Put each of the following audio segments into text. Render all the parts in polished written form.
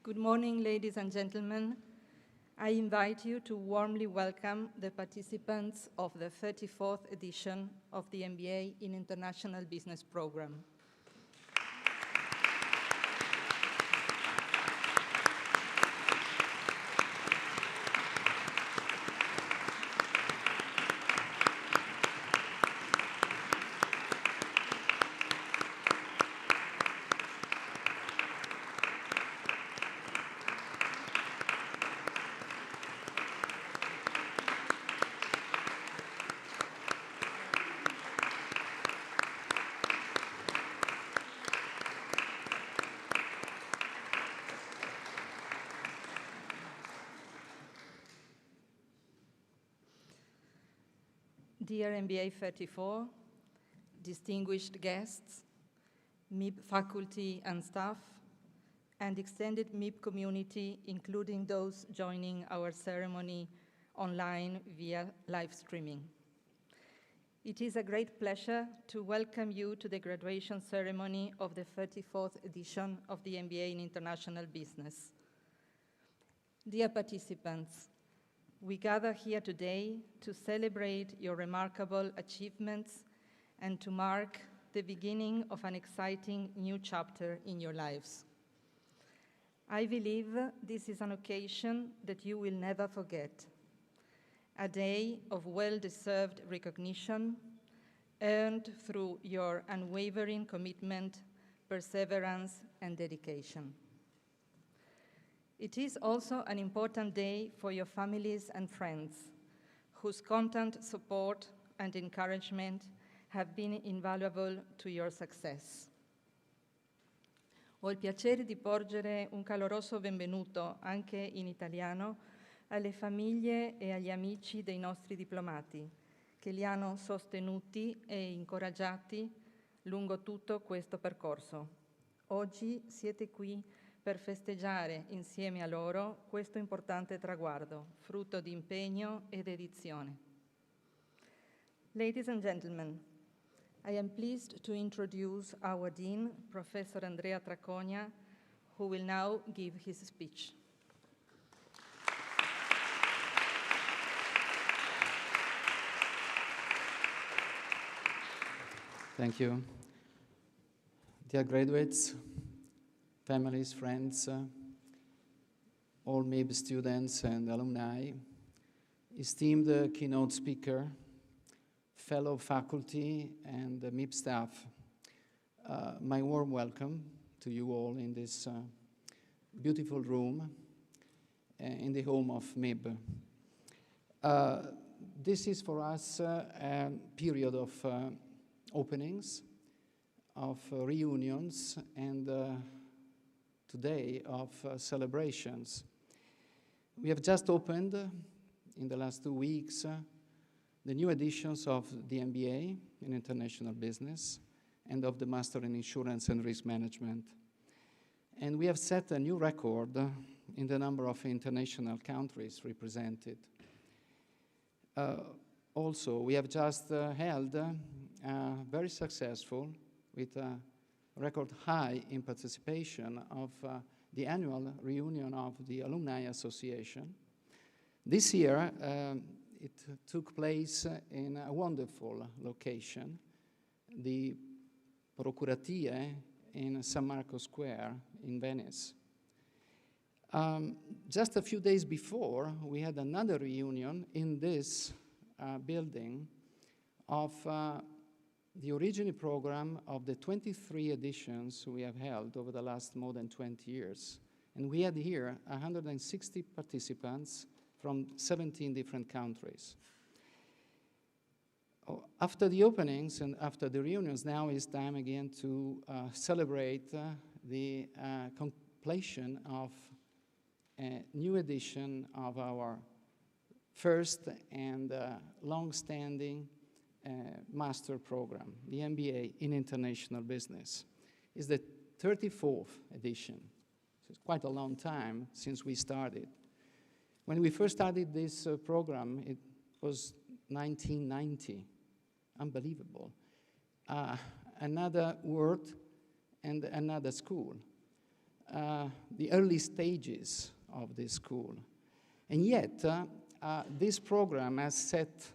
Good morning, ladies and gentlemen. I invite you to warmly welcome the participants of the 34th edition of the MBA in International Business program. Dear MBA 34, distinguished guests, MIB faculty and staff, and extended MIB community, including those joining our ceremony online via live streaming. It is a great pleasure to welcome you to the graduation ceremony of the 34th edition of the MBA in International Business. Dear participants, we gather here today to celebrate your remarkable achievements and to mark the beginning of an exciting new chapter in your lives. I believe this is an occasion that you will never forget, a day of well-deserved recognition earned through your unwavering commitment, perseverance, and dedication. It is also an important day for your families and friends, whose constant support and encouragement have been invaluable to your success. Ho il piacere di porgere un caloroso benvenuto, anche in italiano, alle famiglie e agli amici dei nostri diplomati, che li hanno sostenuti e incoraggiati lungo tutto questo percorso. Oggi siete qui per festeggiare insieme a loro questo importante traguardo, frutto di impegno e dedizione. Ladies and gentlemen, I am pleased to introduce our Dean, Professor Andrea Traconia, who will now give his speech. Thank you. Dear graduates, families, friends, all MIB students and alumni, esteemed keynote speaker, fellow faculty and MIB staff, my warm welcome to you all in this beautiful room in the home of MIB. This is for us a period of openings, of reunions, and today of celebrations. We have just opened, in the last 2 weeks, the new editions of the MBA in International Business and of the Master in Insurance and Risk Management. And we have set a new record in the number of international countries represented. Also, we have just held very successful, with a record high in participation of the annual reunion of the Alumni Association. This year, it took place in a wonderful location, the Procuratie in San Marco Square in Venice. Just a few days before, we had another reunion in this building of the original program of the 23 editions we have held over the last more than 20 years. And we had here 160 participants from 17 different countries. After the openings and after the reunions, now is time again to celebrate the completion of a new edition of our first and long-standing master program, the MBA in International Business. It's the 34th edition. So it's quite a long time since we started. When we first started this program, it was 1990. Unbelievable. Another world and another school. the early stages of this school. And yet, this program has set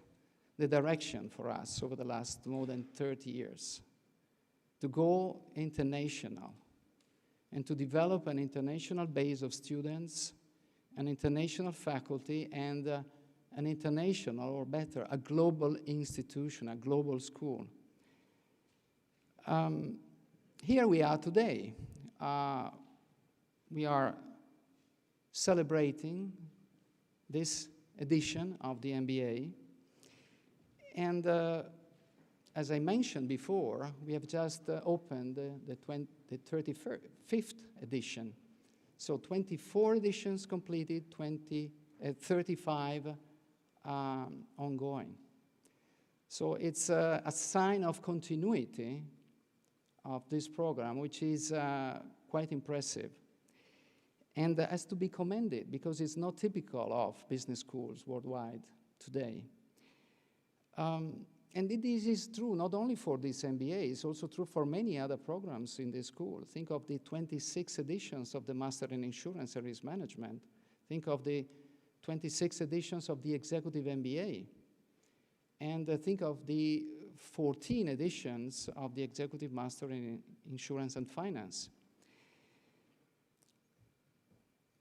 the direction for us over the last more than 30 years to go international and to develop an international base of students, an international faculty, and an international, or better, a global institution, a global school. Here we are today. We are celebrating this edition of the MBA. And as I mentioned before, we have just opened the 35th edition. So 24 editions completed, 35 ongoing. So it's a sign of continuity of this program, which is quite impressive. And has to be commended because it's not typical of business schools worldwide today. And this is true not only for this MBA, it's also true for many other programs in this school. Think of the 26 editions of the Master in Insurance and Risk Management. Think of the 26 editions of the Executive MBA. And think of the 14 editions of the Executive Master in Insurance and Finance.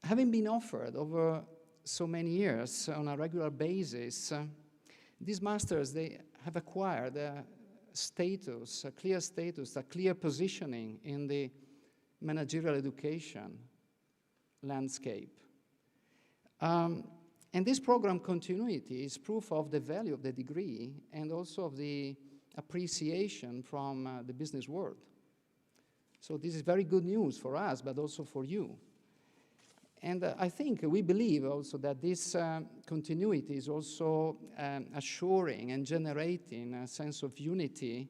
Having been offered over so many years on a regular basis, these masters, they have acquired a status, a clear positioning in the managerial education landscape. And this program continuity is proof of the value of the degree and also of the appreciation from the business world. So this is very good news for us, but also for you. And I think we believe also that this continuity is also assuring and generating a sense of unity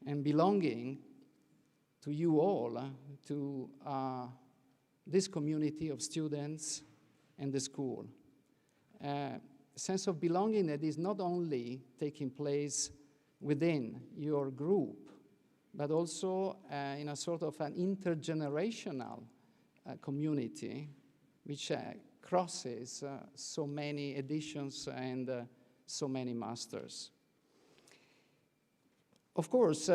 and belonging to you all, to this community of students and the school. A sense of belonging that is not only taking place within your group, but also in a sort of an intergenerational community which crosses so many editions and so many masters. Of course,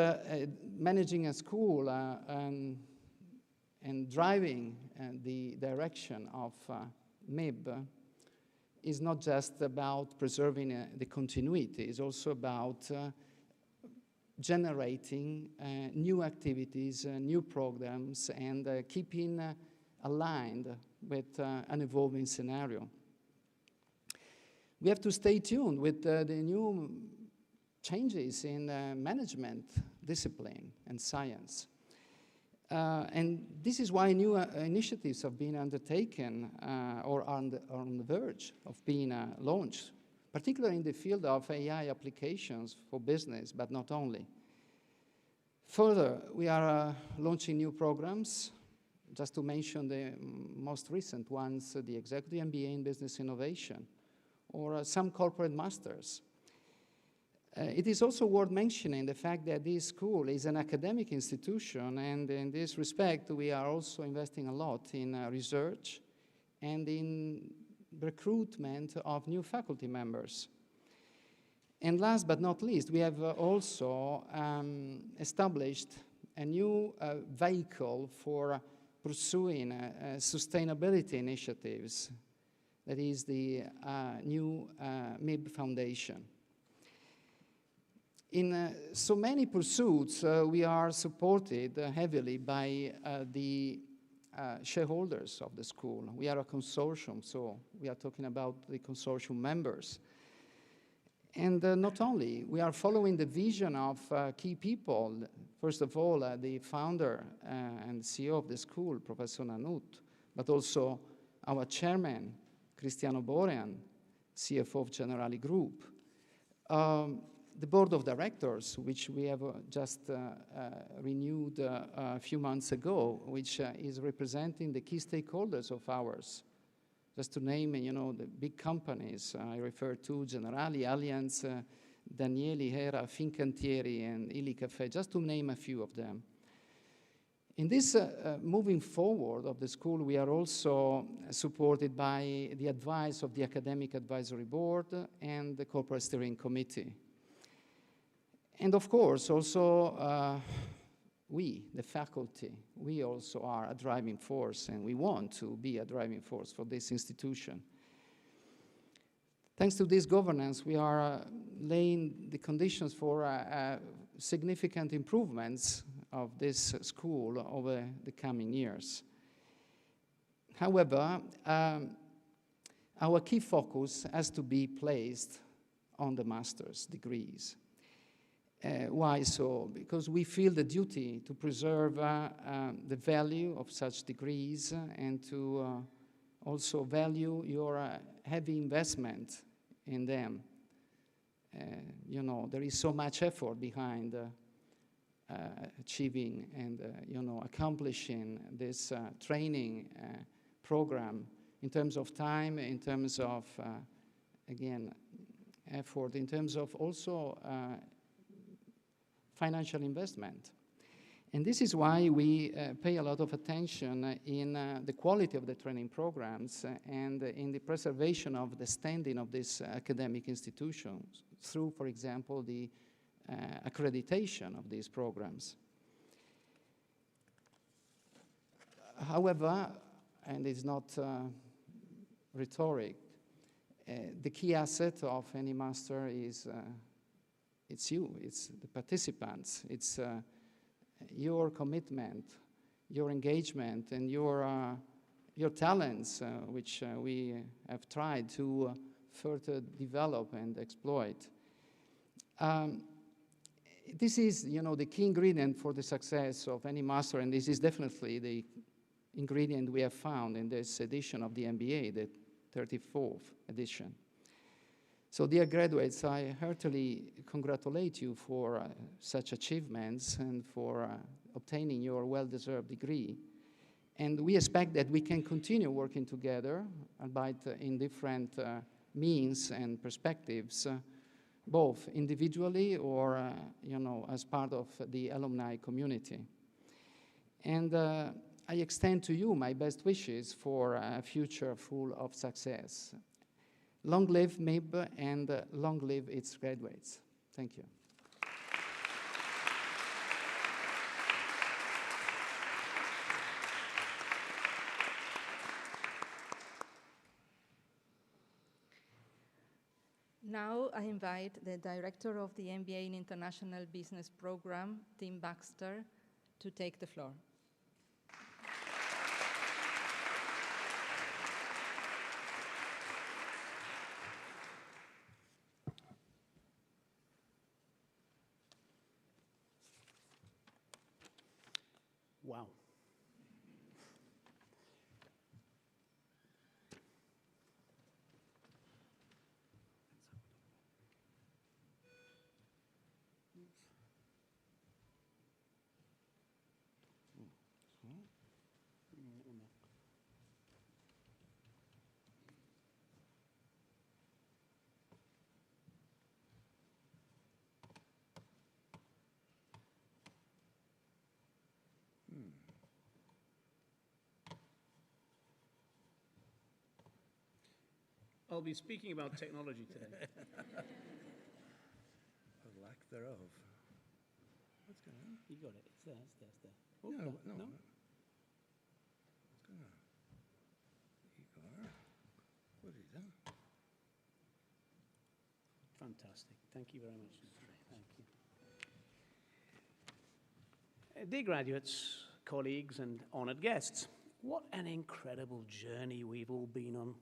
managing a school and driving the direction of MIB is not just about preserving the continuity, it's also about generating new activities, new programs, and keeping aligned with an evolving scenario. We have to stay tuned with the new changes in management, discipline, and science. And this is why new initiatives have been undertaken or are on the verge of being launched, particularly in the field of AI applications for business, but not only. Further, we are launching new programs. Just to mention the most recent ones, the Executive MBA in Business Innovation, or some corporate masters. It is also worth mentioning the fact that this school is an academic institution, and in this respect, we are also investing a lot in research and in recruitment of new faculty members. And last but not least, we have also established a new vehicle for pursuing sustainability initiatives. That is the new MIB Foundation. In so many pursuits, we are supported heavily by the shareholders of the school. We are a consortium, so we are talking about the consortium members. And not only, we are following the vision of key people. First of all, the founder and CEO of the school, Professor Nanut, but also our chairman, Cristiano Borean, CFO of Generali Group. The board of directors, which we have just renewed a few months ago, which is representing the key stakeholders of ours. Just to name, the big companies I refer to, Generali, Allianz, Danieli, Hera, Fincantieri, and Illy Caffè, just to name a few of them. In this moving forward of the school, we are also supported by the advice of the Academic Advisory Board and the Corporate Steering Committee. And of course, also we, the faculty, we also are a driving force, and we want to be a driving force for this institution. Thanks to this governance, we are laying the conditions for significant improvements of this school over the coming years. However, our key focus has to be placed on the master's degrees. Why so? Because we feel the duty to preserve the value of such degrees and to also value your heavy investment in them. You know, there is so much effort behind achieving and accomplishing this training program in terms of time, in terms of again effort, in terms of also financial investment. And this is why we pay a lot of attention in the quality of the training programs and in the preservation of the standing of these academic institutions through, for example, the accreditation of these programs. However, and it's not rhetoric, the key asset of any master is it's you, it's the participants, it's your commitment, your engagement, and your talents, which we have tried to further develop and exploit. This is, the key ingredient for the success of any master, and this is definitely the ingredient we have found in this edition of the MBA, the 34th edition. So, dear graduates, I heartily congratulate you for such achievements and for obtaining your well-deserved degree. And we expect that we can continue working together, albeit in different means and perspectives, both individually or, as part of the alumni community. And I extend to you my best wishes for a future full of success. Long live MIB and long live its graduates. Thank you. Now I invite the director of the MBA in International Business Program, Tim Baxter, to take the floor. Wow. I'll be speaking about technology today. Or lack thereof. What's going on? You got it. It's there, it's there, it's there. Oh, No. no. What's going on? Igor, what is that? Fantastic. Thank you very much. Thank you. Dear graduates, colleagues, and honored guests, what an incredible journey we've all been on.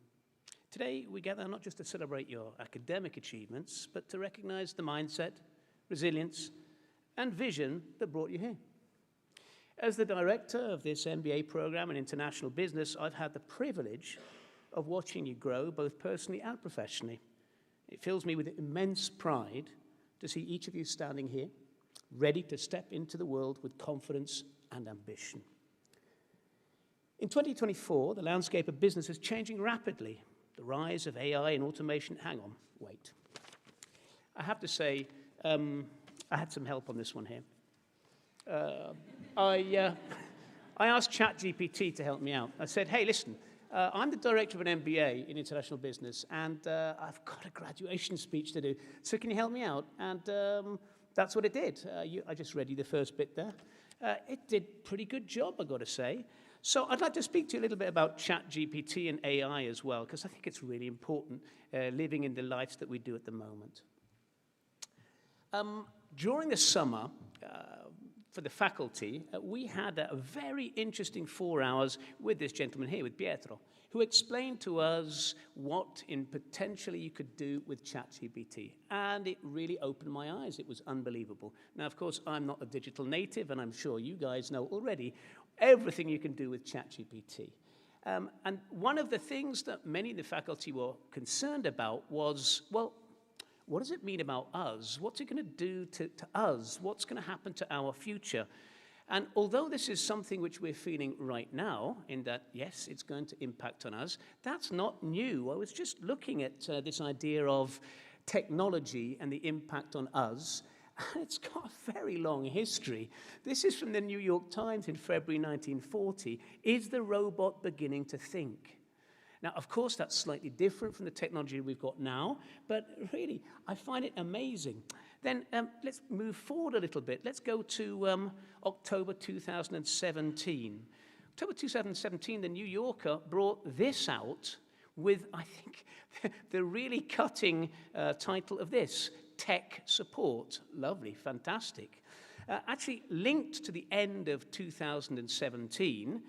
Today, we gather not just to celebrate your academic achievements, but to recognize the mindset, resilience, and vision that brought you here. As the director of this MBA program in international business, I've had the privilege of watching you grow both personally and professionally. It fills me with immense pride to see each of you standing here, ready to step into the world with confidence and ambition. In 2024, the landscape of business is changing rapidly. The rise of AI and automation, hang on, wait. I have to say, I had some help on this one here. I asked ChatGPT to help me out. I said, hey, listen, I'm the director of an MBA in international business, and I've got a graduation speech to do, so can you help me out? And that's what it did. I just read you the first bit there. It did a pretty good job, I've got to say. So I'd like to speak to you a little bit about ChatGPT and AI as well, because I think it's really important living in the lives that we do at the moment. During the summer, for the faculty, we had a very interesting 4 hours with this gentleman here, with Pietro, who explained to us what in potentially you could do with ChatGPT. And it really opened my eyes. It was unbelievable. Now, of course, I'm not a digital native, and I'm sure you guys know already everything you can do with ChatGPT. And one of the things that many of the faculty were concerned about was, well, what does it mean about us? What's it going to do to us? What's going to happen to our future? And although this is something which we're feeling right now, in that, yes, it's going to impact on us, that's not new. I was just looking at this idea of technology and the impact on us. It's got a very long history. This is from the New York Times in February 1940. Is the robot beginning to think? Now, of course, that's slightly different from the technology we've got now, but really, I find it amazing. Then let's move forward a little bit. Let's go to October 2017. October 2017, the New Yorker brought this out with, I think, the really cutting title of this, Tech Support. Lovely, fantastic. Actually, linked to the end of 2017,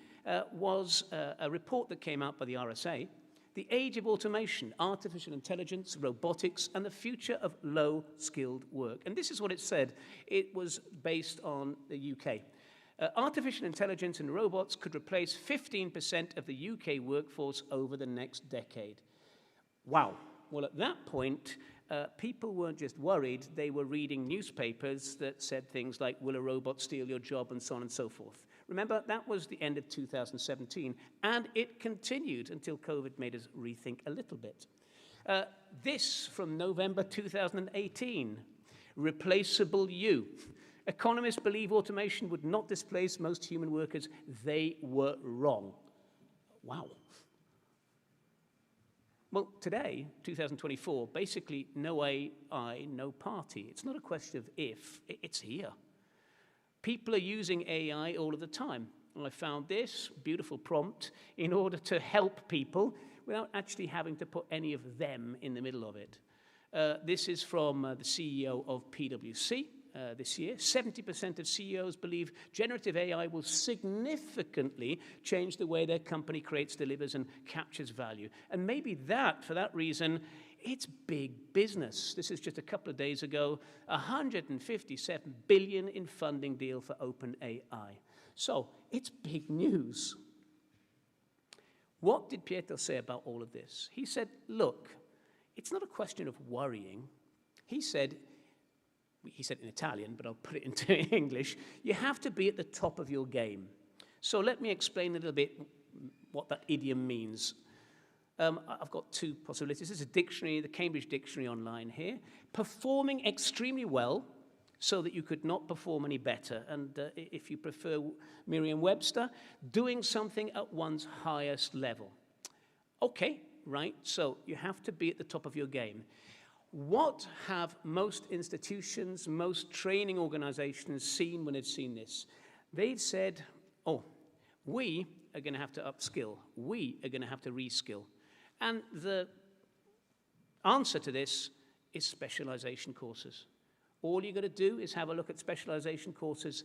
was a report that came out by the RSA, The Age of Automation, Artificial Intelligence, Robotics, and the Future of Low-Skilled Work. And this is what it said. It was based on the UK. Artificial intelligence and robots could replace 15% of the UK workforce over the next decade. Wow. Well, at that point, people weren't just worried, they were reading newspapers that said things like, will a robot steal your job, and so on and so forth. Remember, that was the end of 2017, and it continued until COVID made us rethink a little bit. This from November 2018, replaceable you. Economists believe automation would not displace most human workers. They were wrong. Wow. Well, today, 2024, basically no AI, no party. It's not a question of if, it's here. People are using AI all of the time. And I found this beautiful prompt in order to help people without actually having to put any of them in the middle of it. This is from the CEO of PwC this year. 70% of CEOs believe generative AI will significantly change the way their company creates, delivers, and captures value. And maybe that, for that reason, it's big business. This is just a couple of days ago, $157 billion in funding deal for OpenAI. So it's big news. What did Pietro say about all of this? He said, look, it's not a question of worrying. He said in Italian, but I'll put it into English, you have to be at the top of your game. So let me explain a little bit what that idiom means. I've got two possibilities. This is a dictionary, the Cambridge Dictionary online here. Performing extremely well so that you could not perform any better. And if you prefer Merriam-Webster, doing something at one's highest level. Okay, right, so you have to be at the top of your game. What have most institutions, most training organizations seen when they've seen this? They've said, oh, we are going to have to upskill. We are going to have to reskill. And the answer to this is specialization courses. All you've got to do is have a look at specialization courses.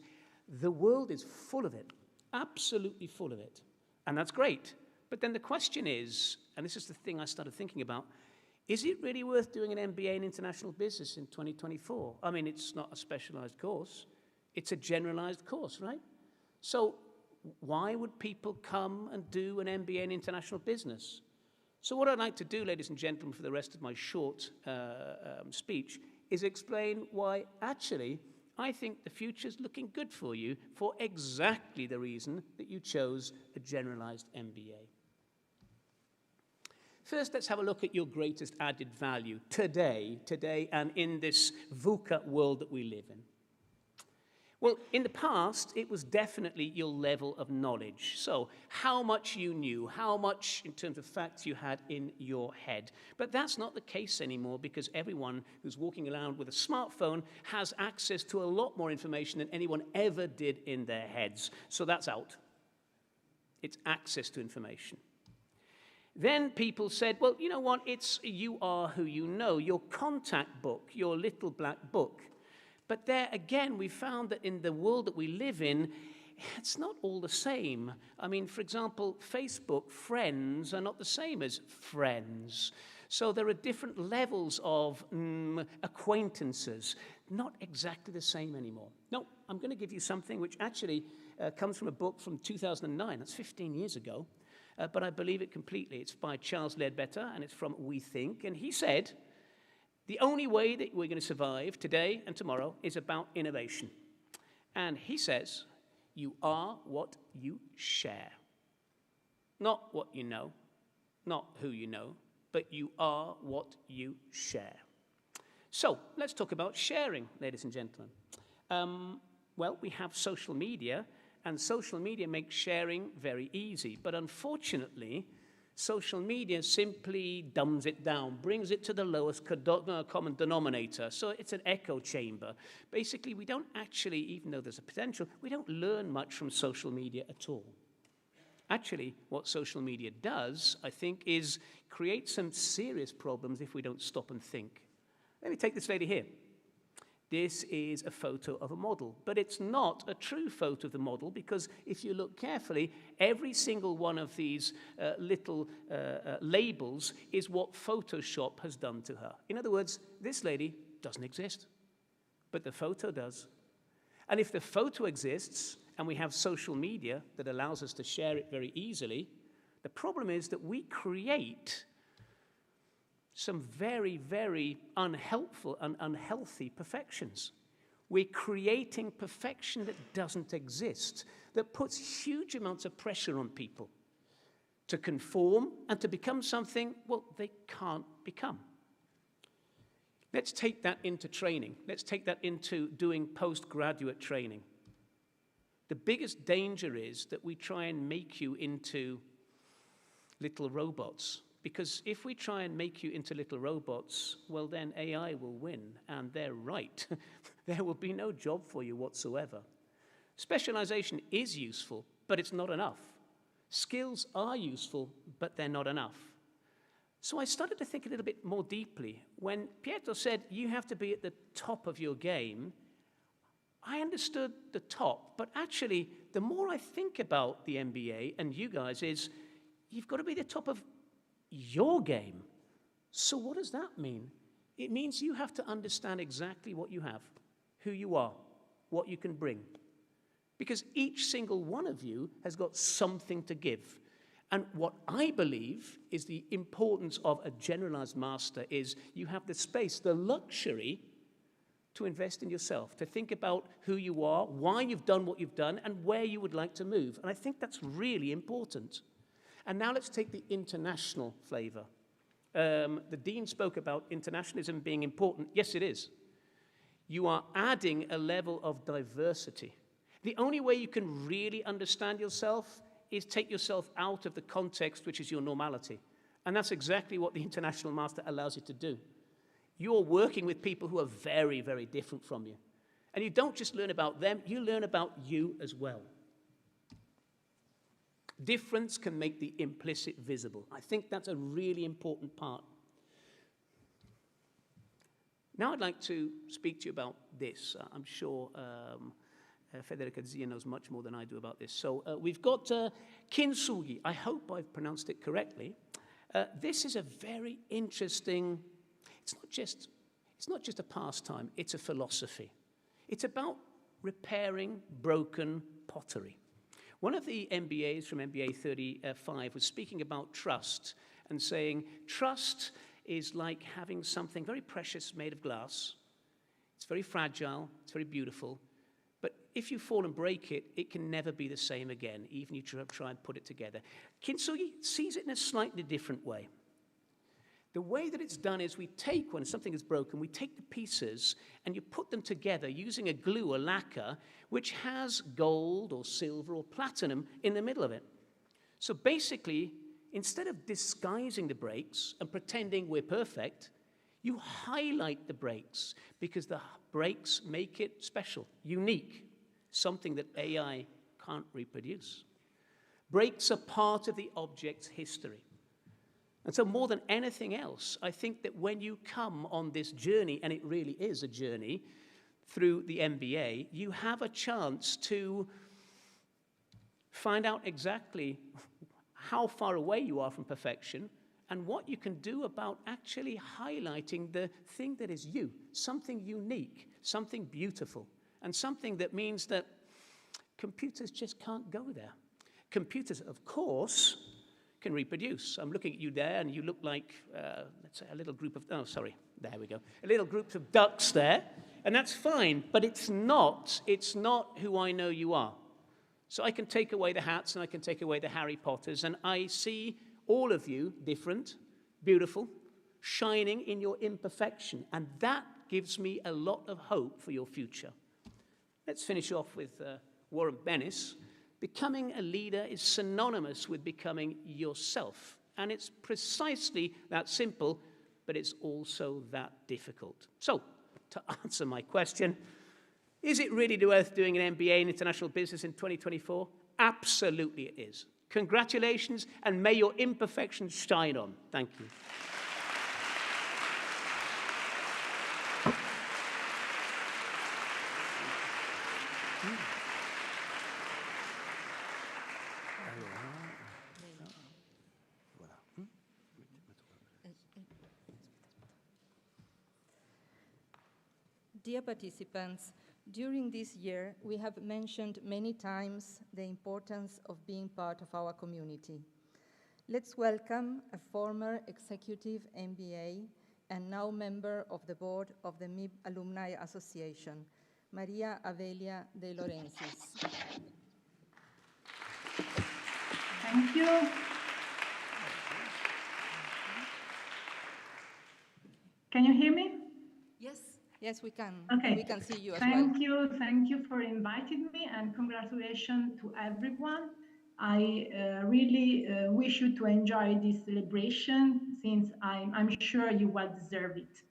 The world is full of it, absolutely full of it. And that's great. But then the question is, and this is the thing I started thinking about, is it really worth doing an MBA in international business in 2024? I mean, it's not a specialized course. It's a generalized course, right? So why would people come and do an MBA in international business? So what I'd like to do, ladies and gentlemen, for the rest of my short speech, is explain why, actually, I think the future's looking good for you for exactly the reason that you chose a generalized MBA. First, let's have a look at your greatest added value today, and in this VUCA world that we live in. Well, in the past, it was definitely your level of knowledge. So, how much you knew, how much in terms of facts you had in your head. But that's not the case anymore because everyone who's walking around with a smartphone has access to a lot more information than anyone ever did in their heads. So that's out. It's access to information. Then people said, well, you know what? It's you are who you know, your contact book, your little black book. But there again, we found that in the world that we live in, it's not all the same. I mean, for example, Facebook friends are not the same as friends. So there are different levels of acquaintances, not exactly the same anymore. No, I'm going to give you something which actually comes from a book from 2009. That's 15 years ago. But I believe it completely. It's by Charles Ledbetter, and it's from We Think. And he said, the only way that we're going to survive today and tomorrow is about innovation. And he says, you are what you share. Not what you know, not who you know, but you are what you share. So let's talk about sharing, ladies and gentlemen. Well, we have social media, and social media makes sharing very easy. But unfortunately, social media simply dumbs it down, brings it to the lowest common denominator. So it's an echo chamber. Basically, we don't actually, even though there's a potential, we don't learn much from social media at all. Actually, what social media does, I think, is create some serious problems if we don't stop and think. Let me take this lady here. This is a photo of a model, but it's not a true photo of the model because if you look carefully, every single one of these little labels is what Photoshop has done to her. In other words, this lady doesn't exist, but the photo does. And if the photo exists and we have social media that allows us to share it very easily, the problem is that we create some very, very unhelpful and unhealthy perfections. We're creating perfection that doesn't exist, that puts huge amounts of pressure on people to conform and to become something, well, they can't become. Let's take that into training. Let's take that into doing postgraduate training. The biggest danger is that we try and make you into little robots. Because if we try and make you into little robots, well, then AI will win, and they're right. There will be no job for you whatsoever. Specialization is useful, but it's not enough. Skills are useful, but they're not enough. So I started to think a little bit more deeply. When Pietro said, you have to be at the top of your game, I understood the top, but actually, the more I think about the MBA and you guys is, you've got to be the top of your game. So what does that mean? It means you have to understand exactly what you have, who you are, what you can bring. Because each single one of you has got something to give. And what I believe is the importance of a generalized master is you have the space, the luxury to invest in yourself, to think about who you are, why you've done what you've done, and where you would like to move. And I think that's really important. And now let's take the international flavor. The Dean spoke about internationalism being important. Yes, it is. You are adding a level of diversity. The only way you can really understand yourself is take yourself out of the context, which is your normality. And that's exactly what the International Master allows you to do. You're working with people who are very, very different from you. And you don't just learn about them, you learn about you as well. Difference can make the implicit visible. I think that's a really important part. Now I'd like to speak to you about this. I'm sure Federica Zia knows much more than I do about this. So we've got kintsugi. I hope I've pronounced it correctly. This is a very interesting, it's not just a pastime, it's a philosophy. It's about repairing broken pottery. One of the MBAs from MBA 35 was speaking about trust and saying, trust is like having something very precious made of glass. It's very fragile, it's very beautiful, but if you fall and break it, it can never be the same again, even if you try and put it together. Kintsugi sees it in a slightly different way. The way that it's done is we take, when something is broken, we take the pieces and you put them together using a glue, a lacquer, which has gold or silver or platinum in the middle of it. So basically, instead of disguising the breaks and pretending we're perfect, you highlight the breaks because the breaks make it special, unique, something that AI can't reproduce. Breaks are part of the object's history. And so more than anything else, I think that when you come on this journey, and it really is a journey through the MBA, you have a chance to find out exactly how far away you are from perfection and what you can do about actually highlighting the thing that is you, something unique, something beautiful, and something that means that computers just can't go there. Computers, of course, can reproduce. I'm looking at you there, and you look like, let's say, a little group of, oh, sorry, there we go. A little group of ducks there, and that's fine, but it's not who I know you are. So I can take away the hats, and I can take away the Harry Potters, and I see all of you different, beautiful, shining in your imperfection, and that gives me a lot of hope for your future. Let's finish off with Warren Bennis. Becoming a leader is synonymous with becoming yourself. And it's precisely that simple, but it's also that difficult. So, to answer my question, is it really worth doing an MBA in international business in 2024? Absolutely it is. Congratulations, and may your imperfections shine on. Thank you. Dear participants, during this year, we have mentioned many times the importance of being part of our community. Let's welcome a former executive MBA and now member of the board of the MIB Alumni Association, Maria Avelia De Laurentiis. Thank you. Can you hear me? Yes, we can. Okay. And we can see you as well. Thank you for inviting me, and congratulations to everyone. I really wish you to enjoy this celebration, since I'm sure you well deserve it.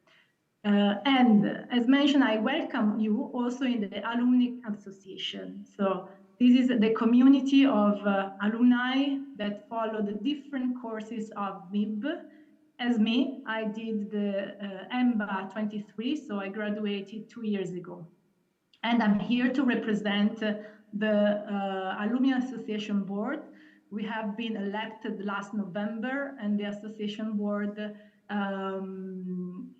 And as mentioned, I welcome you also in the Alumni Association. So this is the community of alumni that follow the different courses of MIB. As me, I did the EMBA 23, so I graduated 2 years ago. And I'm here to represent the Alumni Association Board. We have been elected last November, and the Association Board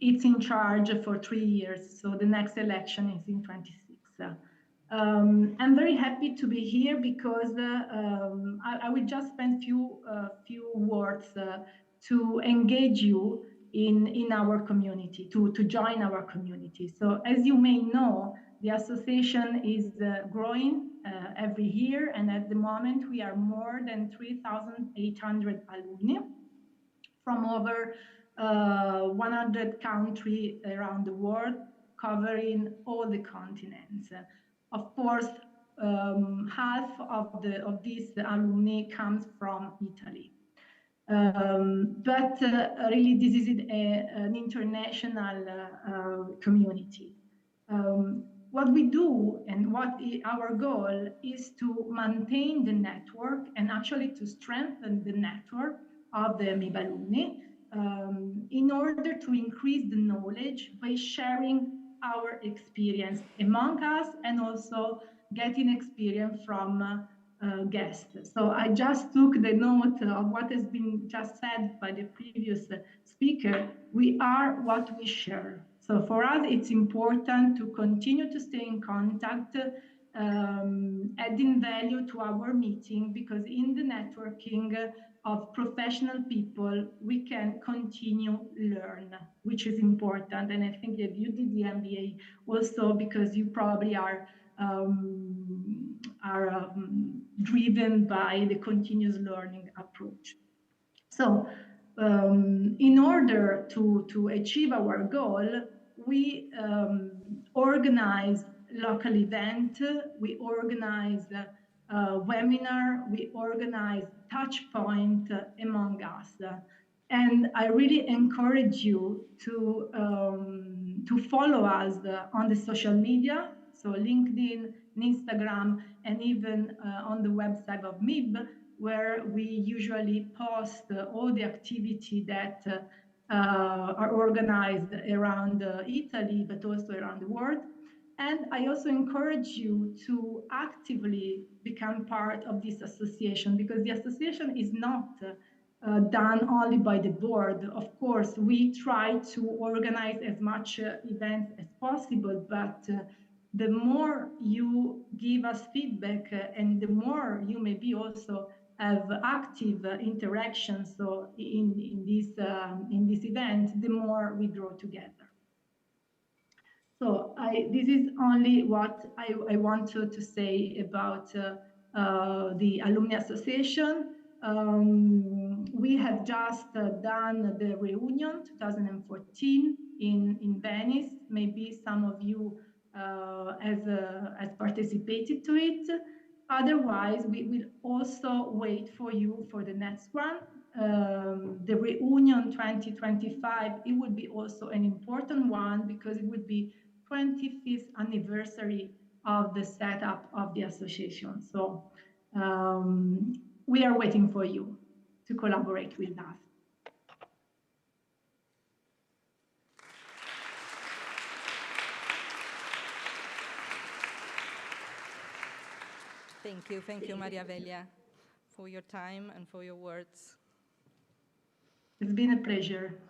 it's in charge for 3 years, so the next election is in 26. I'm very happy to be here because I will just spend few words to engage you in our community, to join our community. So as you may know, the association is growing every year, and at the moment we are more than 3,800 alumni from over 100 countries around the world, covering all the continents. Of course, half of these alumni comes from Italy. But really, this is an international community. What we do and what our goal is to maintain the network and actually to strengthen the network of the MIB alumni in order to increase the knowledge by sharing our experience among us and also getting experience from guests. So I just took the note of what has been just said by the previous speaker. We are what we share. So for us, it's important to continue to stay in contact, adding value to our meeting, because in the networking of professional people, we can continue learn, which is important. And I think that you did the MBA also because you probably are driven by the continuous learning approach. So in order to achieve our goal, we organize local event, we organize webinar, we organize touch point among us. And I really encourage you to follow us on the social media, so LinkedIn, Instagram, and even on the website of MIB, where we usually post all the activity that are organized around Italy, but also around the world. And I also encourage you to actively become part of this association, because the association is not done only by the board. Of course, we try to organize as much events as possible, but the more you give us feedback and the more you maybe also have active interactions so in this event, the more we grow together. So this is only what I wanted to say about the Alumni Association. We have just done the reunion 2014 in Venice. Maybe some of you has participated to it. Otherwise, we will also wait for you for the next one. The reunion 2025, it would be also an important one because it would be 25th anniversary of the setup of the association. So we are waiting for you to collaborate with us. Thank you, Maria Velia, for your time and for your words. It's been a pleasure.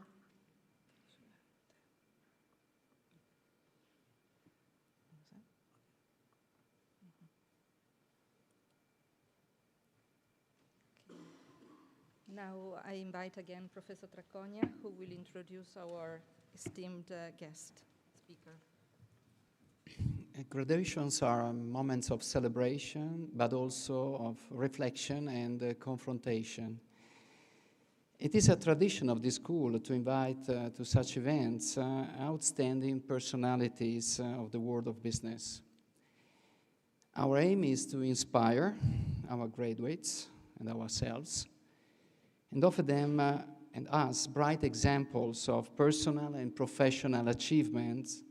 Now I invite again Professor Tracogna, who will introduce our esteemed guest speaker. Graduations are moments of celebration, but also of reflection and confrontation. It is a tradition of the school to invite to such events outstanding personalities of the world of business. Our aim is to inspire our graduates and ourselves and offer them and us bright examples of personal and professional achievements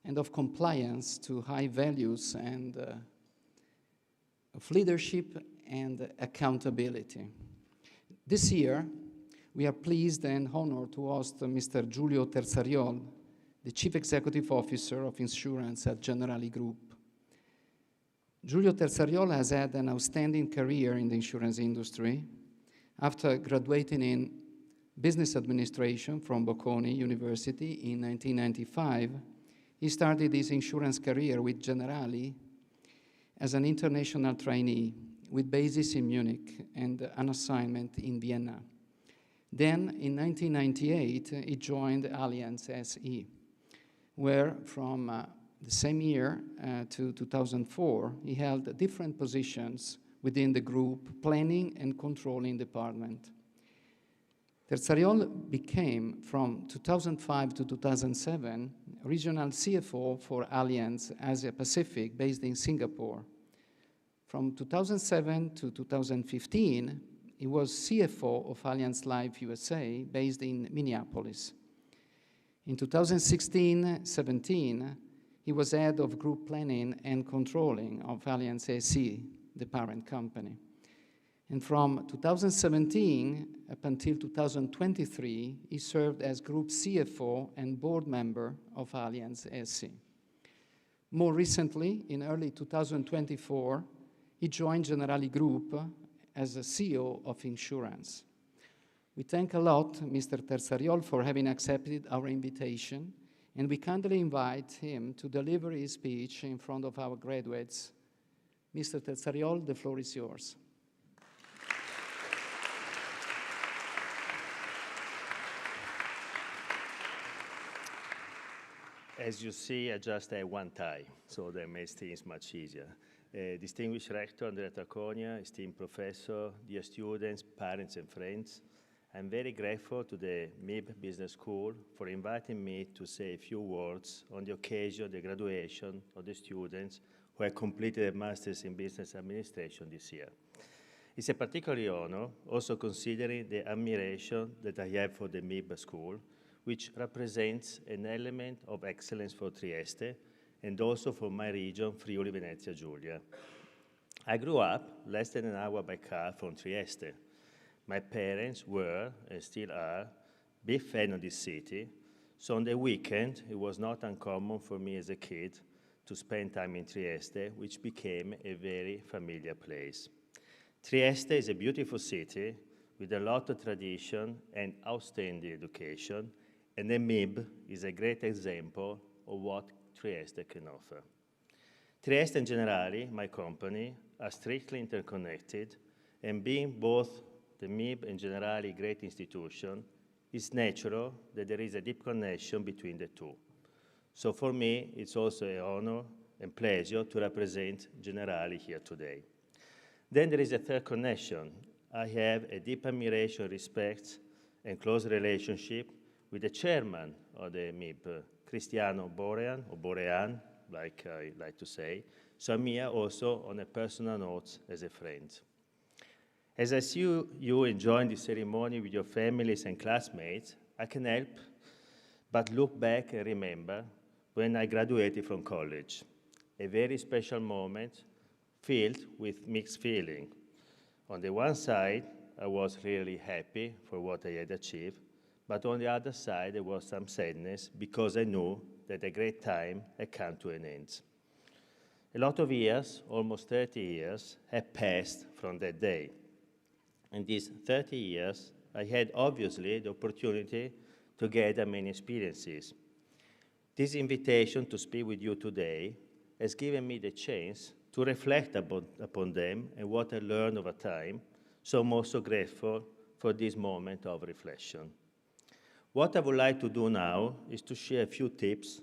and of compliance to high values and of leadership and accountability. This year, we are pleased and honored to host Mr. Giulio Terzariol, the Chief Executive Officer of Insurance at Generali Group. Giulio Terzariol has had an outstanding career in the insurance industry. After graduating in business administration from Bocconi University in 1995, he started his insurance career with Generali as an international trainee with basis in Munich and an assignment in Vienna. Then, in 1998, he joined Allianz SE, where from the same year to 2004, he held different positions within the group planning and controlling department. Terzariol became, from 2005 to 2007, regional CFO for Allianz Asia Pacific, based in Singapore. From 2007 to 2015, he was CFO of Allianz Life USA, based in Minneapolis. In 2016-17, he was head of group planning and controlling of Allianz SE, the parent company. And from 2017 up until 2023, he served as group CFO and board member of Allianz SE. More recently, in early 2024, he joined Generali Group as a CEO of insurance. We thank a lot Mr. Terzariol for having accepted our invitation, and we kindly invite him to deliver his speech in front of our graduates. Mr. Terzariol, the floor is yours. As you see, I just have one tie, so that makes things much easier. Distinguished Rector Andrea Tracogna, esteemed professor, dear students, parents and friends, I'm very grateful to the MIB Business School for inviting me to say a few words on the occasion of the graduation of the students who have completed a Master's in Business Administration this year. It's a particular honor, also considering the admiration that I have for the MIB School, which represents an element of excellence for Trieste and also for my region, Friuli Venezia Giulia. I grew up less than an hour by car from Trieste. My parents were, and still are, big fans of this city, so on the weekend it was not uncommon for me as a kid to spend time in Trieste, which became a very familiar place. Trieste is a beautiful city with a lot of tradition and outstanding education, and the MIB is a great example of what Trieste can offer. Trieste and Generali, my company, are strictly interconnected, and being both the MIB and Generali great institution, it's natural that there is a deep connection between the two. So for me, it's also an honor and pleasure to represent Generali here today. Then there is a third connection. I have a deep admiration, respect, and close relationship with the chairman of the MIB, Cristiano Borean, or Borean, like I like to say. So I'm here also on a personal note as a friend. As I see you enjoying the ceremony with your families and classmates, I can help but look back and remember when I graduated from college. A very special moment filled with mixed feeling. On the one side, I was really happy for what I had achieved, but on the other side, there was some sadness because I knew that a great time had come to an end. A lot of years, almost 30 years, have passed from that day. In these 30 years, I had obviously the opportunity to gather many experiences. This invitation to speak with you today has given me the chance to reflect upon them and what I learned over time, so I'm also grateful for this moment of reflection. What I would like to do now is to share a few tips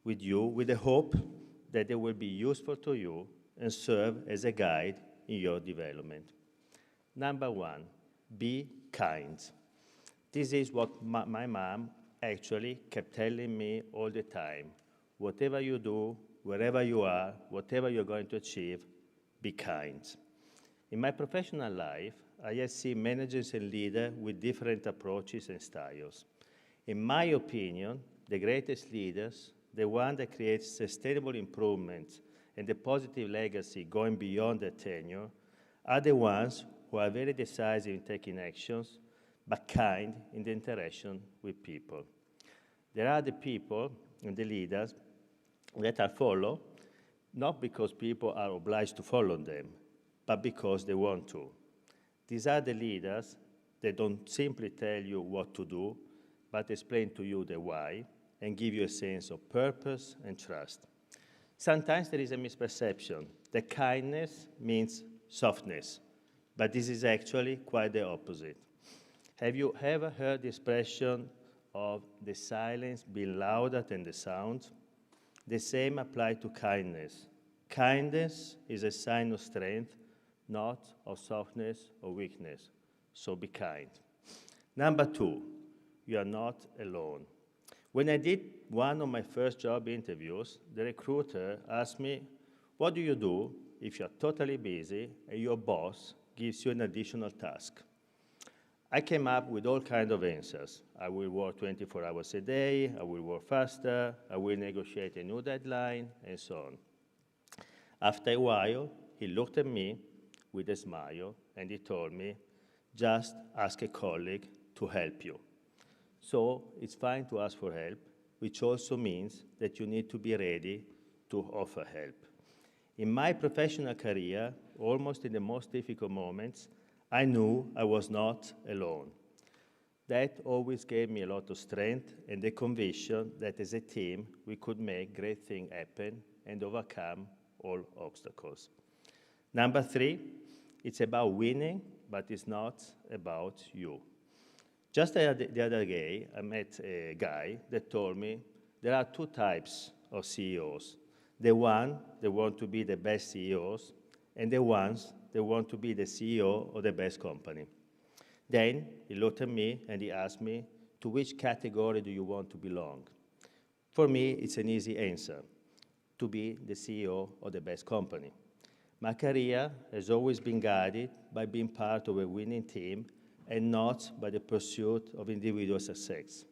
with you with the hope that they will be useful to you and serve as a guide in your development. Number one, be kind. This is what my mom actually kept telling me all the time. Whatever you do, wherever you are, whatever you're going to achieve, be kind. In my professional life, I have seen managers and leaders with different approaches and styles. In my opinion, the greatest leaders, the one that creates sustainable improvements and a positive legacy going beyond their tenure, are the ones who are very decisive in taking actions, but kind in the interaction with people. There are the people and the leaders that are followed, not because people are obliged to follow them, but because they want to. These are the leaders that don't simply tell you what to do, but explain to you the why and give you a sense of purpose and trust. Sometimes there is a misperception that kindness means softness, but this is actually quite the opposite. Have you ever heard the expression of the silence being louder than the sound? The same applies to kindness. Kindness is a sign of strength, not of softness or weakness. So be kind. Number two, you are not alone. When I did one of my first job interviews, the recruiter asked me, what do you do if you're totally busy and your boss gives you an additional task? I came up with all kinds of answers. I will work 24 hours a day, I will work faster, I will negotiate a new deadline, and so on. After a while, he looked at me with a smile and he told me, just ask a colleague to help you. So it's fine to ask for help, which also means that you need to be ready to offer help. In my professional career, almost in the most difficult moments, I knew I was not alone. That always gave me a lot of strength and the conviction that as a team we could make great things happen and overcome all obstacles. Number three, it's about winning, but it's not about you. Just the other day, I met a guy that told me there are two types of CEOs. The one that want to be the best CEOs, and the ones that want to be the CEO of the best company. Then he looked at me and he asked me, to which category do you want to belong? For me, it's an easy answer, to be the CEO of the best company. My career has always been guided by being part of a winning team and not by the pursuit of individual success.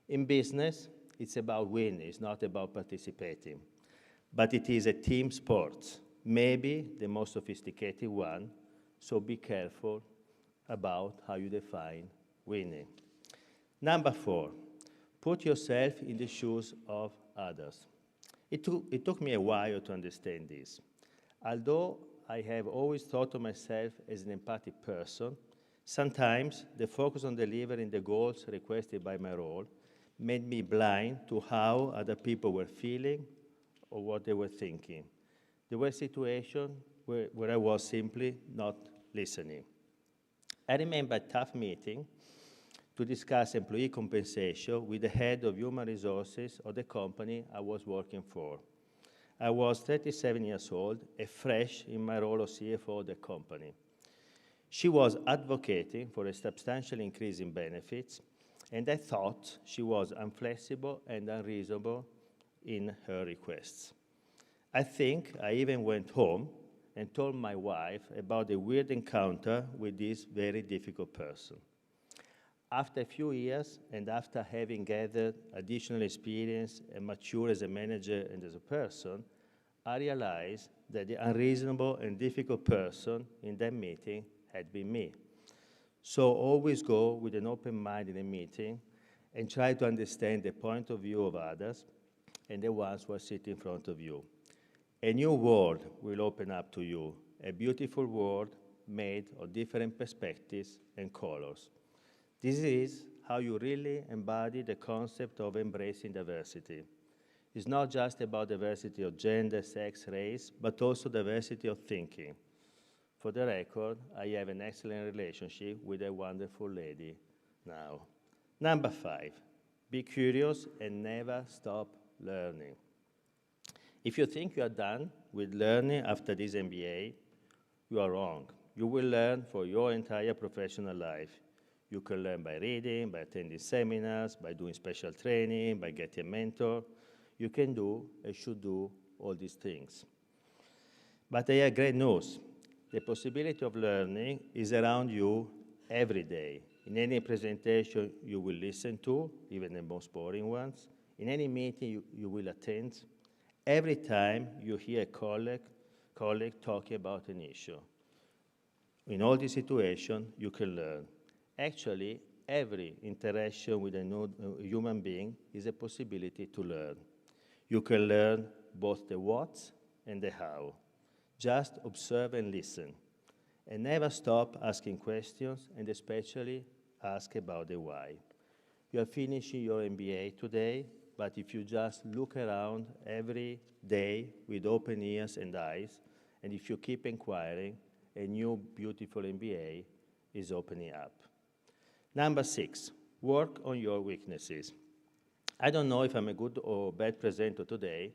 In business, it's about winning, it's not about participating. But it is a team sport, maybe the most sophisticated one, so be careful about how you define winning. Number 4, put yourself in the shoes of others. It took me a while to understand this. Although I have always thought of myself as an empathic person, sometimes the focus on delivering the goals requested by my role made me blind to how other people were feeling or what they were thinking. There were situations where I was simply not listening. I remember a tough meeting to discuss employee compensation with the head of human resources of the company I was working for. I was 37 years old and fresh in my role of CFO of the company. She was advocating for a substantial increase in benefits, and I thought she was inflexible and unreasonable in her requests. I think I even went home and told my wife about the weird encounter with this very difficult person. After a few years, and after having gathered additional experience and matured as a manager and as a person, I realized that the unreasonable and difficult person in that meeting had been me. So always go with an open mind in a meeting and try to understand the point of view of others and the ones who are sitting in front of you. A new world will open up to you, a beautiful world made of different perspectives and colors. This is how you really embody the concept of embracing diversity. It's not just about diversity of gender, sex, race, but also diversity of thinking. For the record, I have an excellent relationship with a wonderful lady now. Number 5, be curious and never stop learning. If you think you are done with learning after this MBA, you are wrong. You will learn for your entire professional life. You can learn by reading, by attending seminars, by doing special training, by getting a mentor. You can do and should do all these things. But I have great news. The possibility of learning is around you every day. In any presentation you will listen to, even the most boring ones, in any meeting you will attend, every time you hear a colleague talking about an issue. In all these situations, you can learn. Actually, every interaction with a new human being is a possibility to learn. You can learn both the what and the how. Just observe and listen. And never stop asking questions, and especially ask about the why. You are finishing your MBA today, but if you just look around every day with open ears and eyes, and if you keep inquiring, a new beautiful MBA is opening up. Number 6, work on your weaknesses. I don't know if I'm a good or bad presenter today,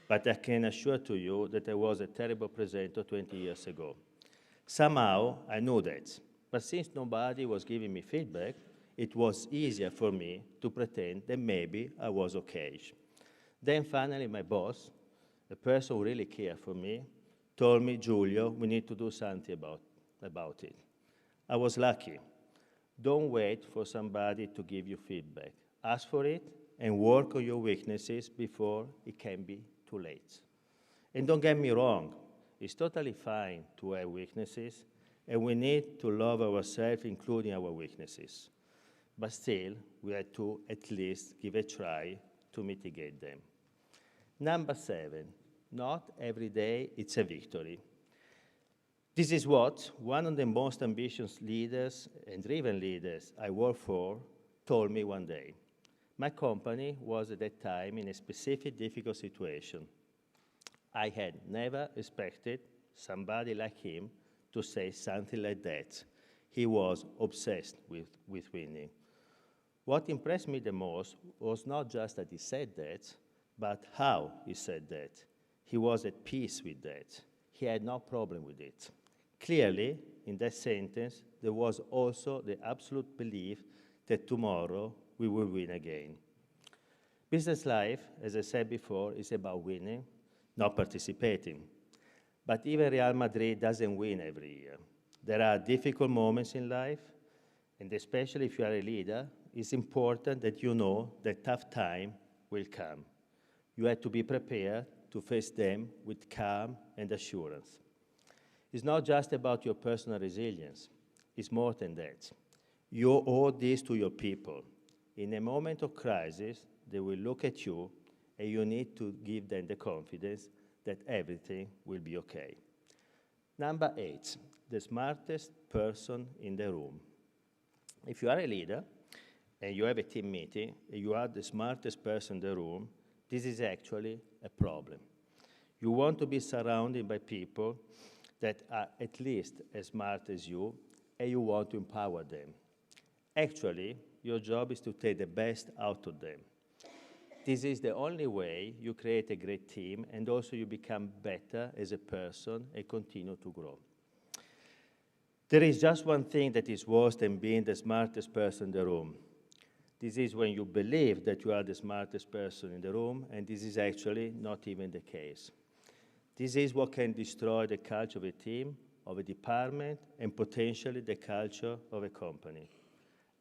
but I can assure to you that I was a terrible presenter 20 years ago. Somehow, I knew that. But since nobody was giving me feedback, it was easier for me to pretend that maybe I was okay. Then finally, my boss, the person who really cared for me, told me, Giulio, we need to do something about it. I was lucky. Don't wait for somebody to give you feedback. Ask for it and work on your weaknesses before it can be too late. And don't get me wrong, it's totally fine to have weaknesses, and we need to love ourselves, including our weaknesses. But still, we have to at least give a try to mitigate them. Number 7, not every day it's a victory. This is what one of the most ambitious leaders and driven leaders I work for told me one day. My company was at that time in a specific difficult situation. I had never expected somebody like him to say something like that. He was obsessed with winning. What impressed me the most was not just that he said that, but how he said that. He was at peace with that. He had no problem with it. Clearly, in that sentence, there was also the absolute belief that tomorrow we will win again. Business life, as I said before, is about winning, not participating. But even Real Madrid doesn't win every year. There are difficult moments in life, and especially if you are a leader, it's important that you know that tough time will come. You have to be prepared to face them with calm and assurance. It's not just about your personal resilience, it's more than that. You owe this to your people. In a moment of crisis, they will look at you, and you need to give them the confidence that everything will be okay. Number 8, the smartest person in the room. If you are a leader and you have a team meeting and you are the smartest person in the room, this is actually a problem. You want to be surrounded by people that are at least as smart as you, and you want to empower them. Actually, your job is to take the best out of them. This is the only way you create a great team, and also you become better as a person and continue to grow. There is just one thing that is worse than being the smartest person in the room. This is when you believe that you are the smartest person in the room, and this is actually not even the case. This is what can destroy the culture of a team, of a department, and potentially the culture of a company.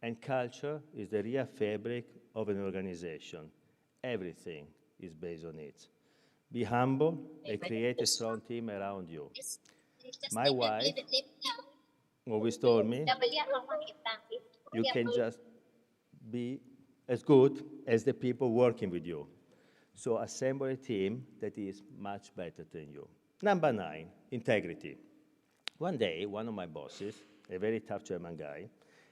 And culture is the real fabric of an organization. Everything is based on it. Be humble and create a strong team around you. My wife always told me, you can just be as good as the people working with you. So assemble a team that is much better than you. Number 9, integrity. One day, one of my bosses, a very tough German guy,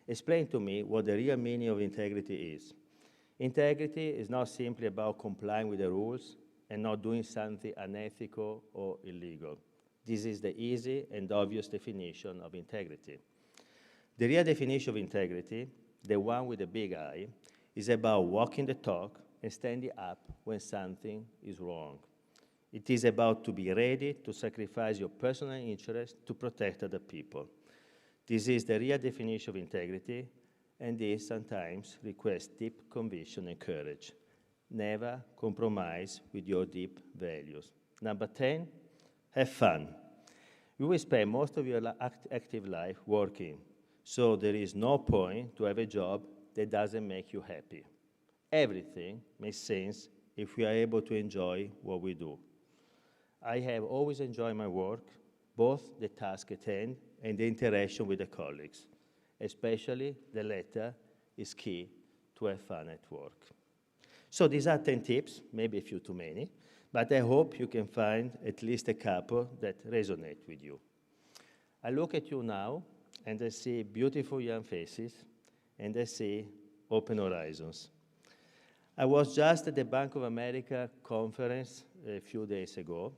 explained to me what the real meaning of integrity is. Integrity is not simply about complying with the rules and not doing something unethical or illegal. This is the easy and obvious definition of integrity. The real definition of integrity, the one with the big I, is about walking the talk and standing up when something is wrong. It is about to be ready to sacrifice your personal interest to protect other people. This is the real definition of integrity, and this sometimes requires deep conviction and courage. Never compromise with your deep values. Number 10, have fun. You will spend most of your active life working, so there is no point to have a job that doesn't make you happy. Everything makes sense if we are able to enjoy what we do. I have always enjoyed my work, both the task at hand and the interaction with the colleagues. Especially the latter is key to have fun at work. So these are 10 tips, maybe a few too many, but I hope you can find at least a couple that resonate with you. I look at you now and I see beautiful young faces and I see open horizons. I was just at the Bank of America conference a few days ago.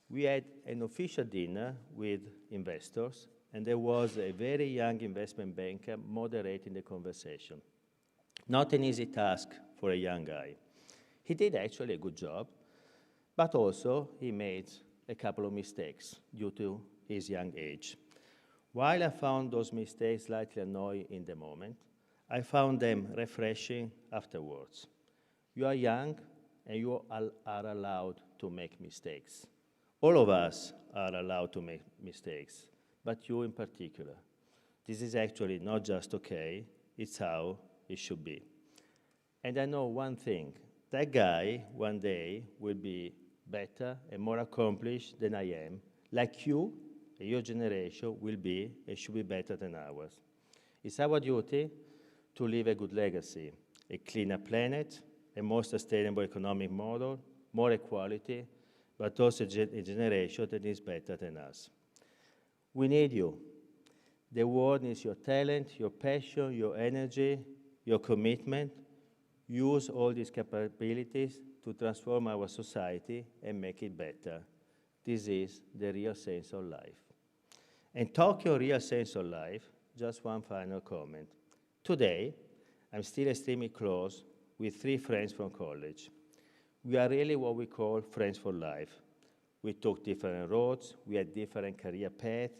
We had an official dinner with investors, and there was a very young investment banker moderating the conversation. Not an easy task for a young guy. He did actually a good job, but also he made a couple of mistakes due to his young age. While I found those mistakes slightly annoying in the moment, I found them refreshing afterwards. You are young, and you are allowed to make mistakes. All of us are allowed to make mistakes, but you in particular. This is actually not just okay, it's how it should be. And I know one thing, that guy one day will be better and more accomplished than I am, like you and your generation will be and should be better than ours. It's our duty to leave a good legacy, a cleaner planet, a more sustainable economic model, more equality, but also a generation that is better than us. We need you. The world needs your talent, your passion, your energy, your commitment. Use all these capabilities to transform our society and make it better. This is the real sense of life. And talking of real sense of life, just one final comment. Today, I'm still extremely close with 3 friends from college. We are really what we call friends for life. We took different roads, we had different career paths,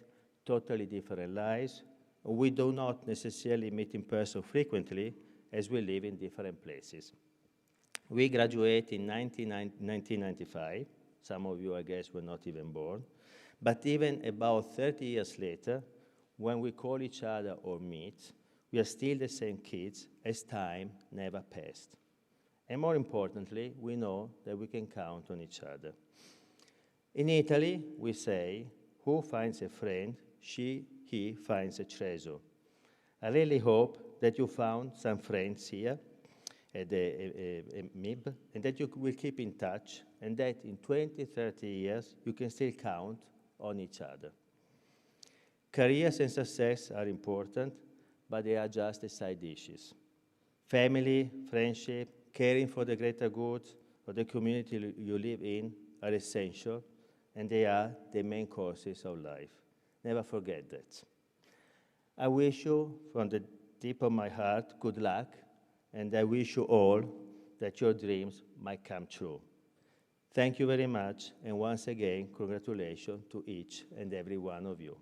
totally different lives. We do not necessarily meet in person frequently as we live in different places. We graduated in 1995. Some of you, I guess, were not even born. But even about 30 years later, when we call each other or meet, we are still the same kids as time never passed. And more importantly, we know that we can count on each other. In Italy, we say, who finds a friend, he finds a treasure. I really hope that you found some friends here at the MIB, and that you will keep in touch, and that in 20, 30 years, you can still count on each other. Careers and success are important, but they are just the side dishes. Family, friendship, caring for the greater good of the community you live in are essential, and they are the main courses of life. Never forget that. I wish you, from the deep of my heart, good luck, and I wish you all that your dreams might come true. Thank you very much, and once again, congratulations to each and every one of you.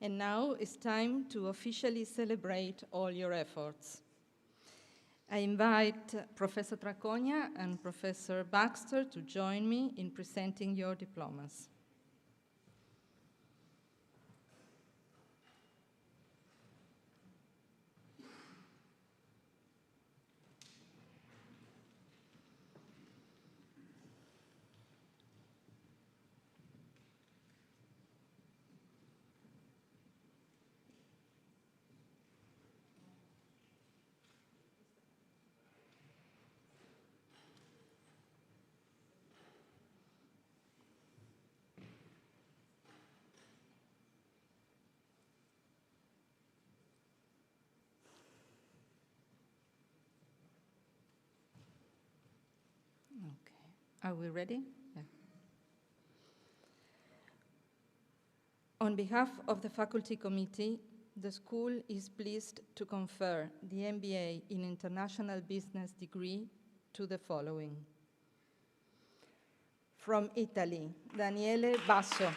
And now it's time to officially celebrate all your efforts. I invite Professor Traconia and Professor Baxter to join me in presenting your diplomas. Are we ready? Yeah. On behalf of the faculty committee, the school is pleased to confer the MBA in International Business degree to the following. From Italy, Daniele Basso.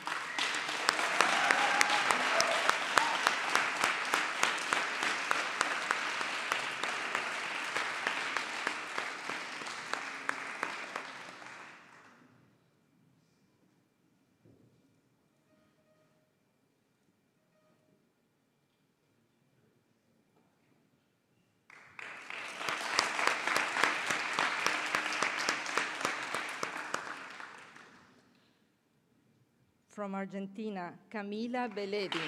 From Argentina, Camila Beledi.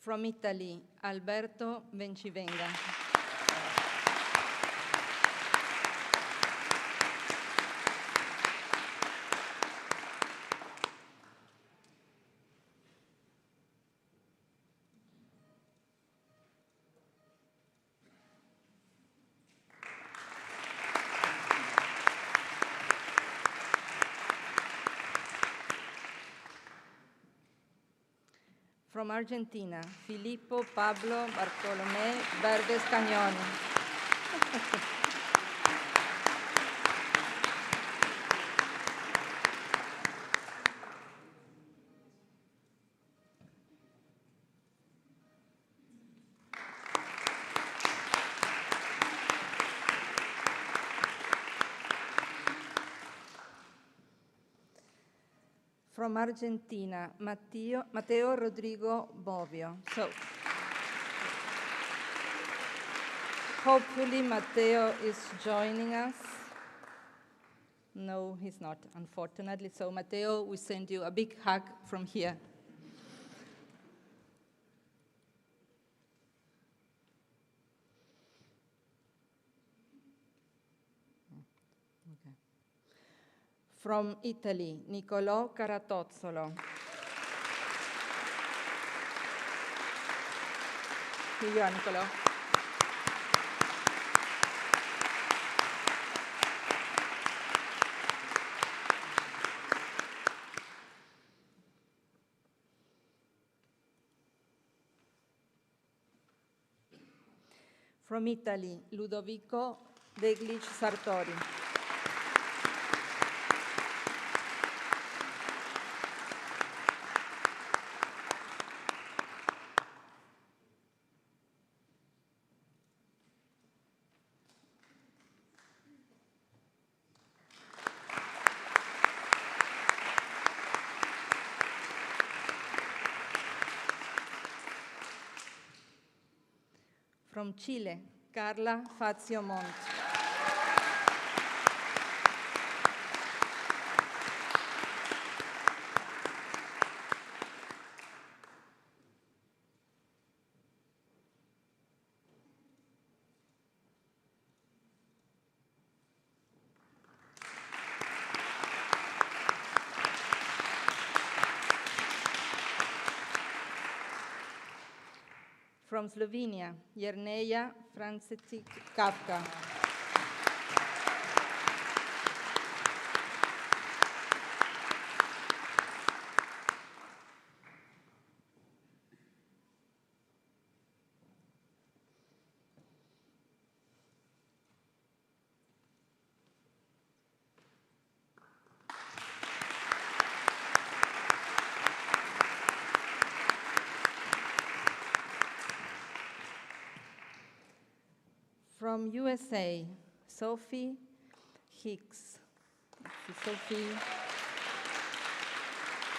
From Italy, Alberto Bencivenga. From Argentina, Filippo Pablo Bartolomé Verdes Cagnoni. From Argentina, Matteo Rodrigo Bobbio. So, Hopefully Matteo is joining us. No, he's not, unfortunately. So Matteo, we send you a big hug from here. Okay. From Italy, Niccolò Caratozzolo. Here you are, Niccolò. From Italy, Ludovico Deglic Sartori. From Chile, Carla Fazio Montt. From Slovenia, Jerneja Francetic Kafka. From USA, Sophie Hicks. Sophie.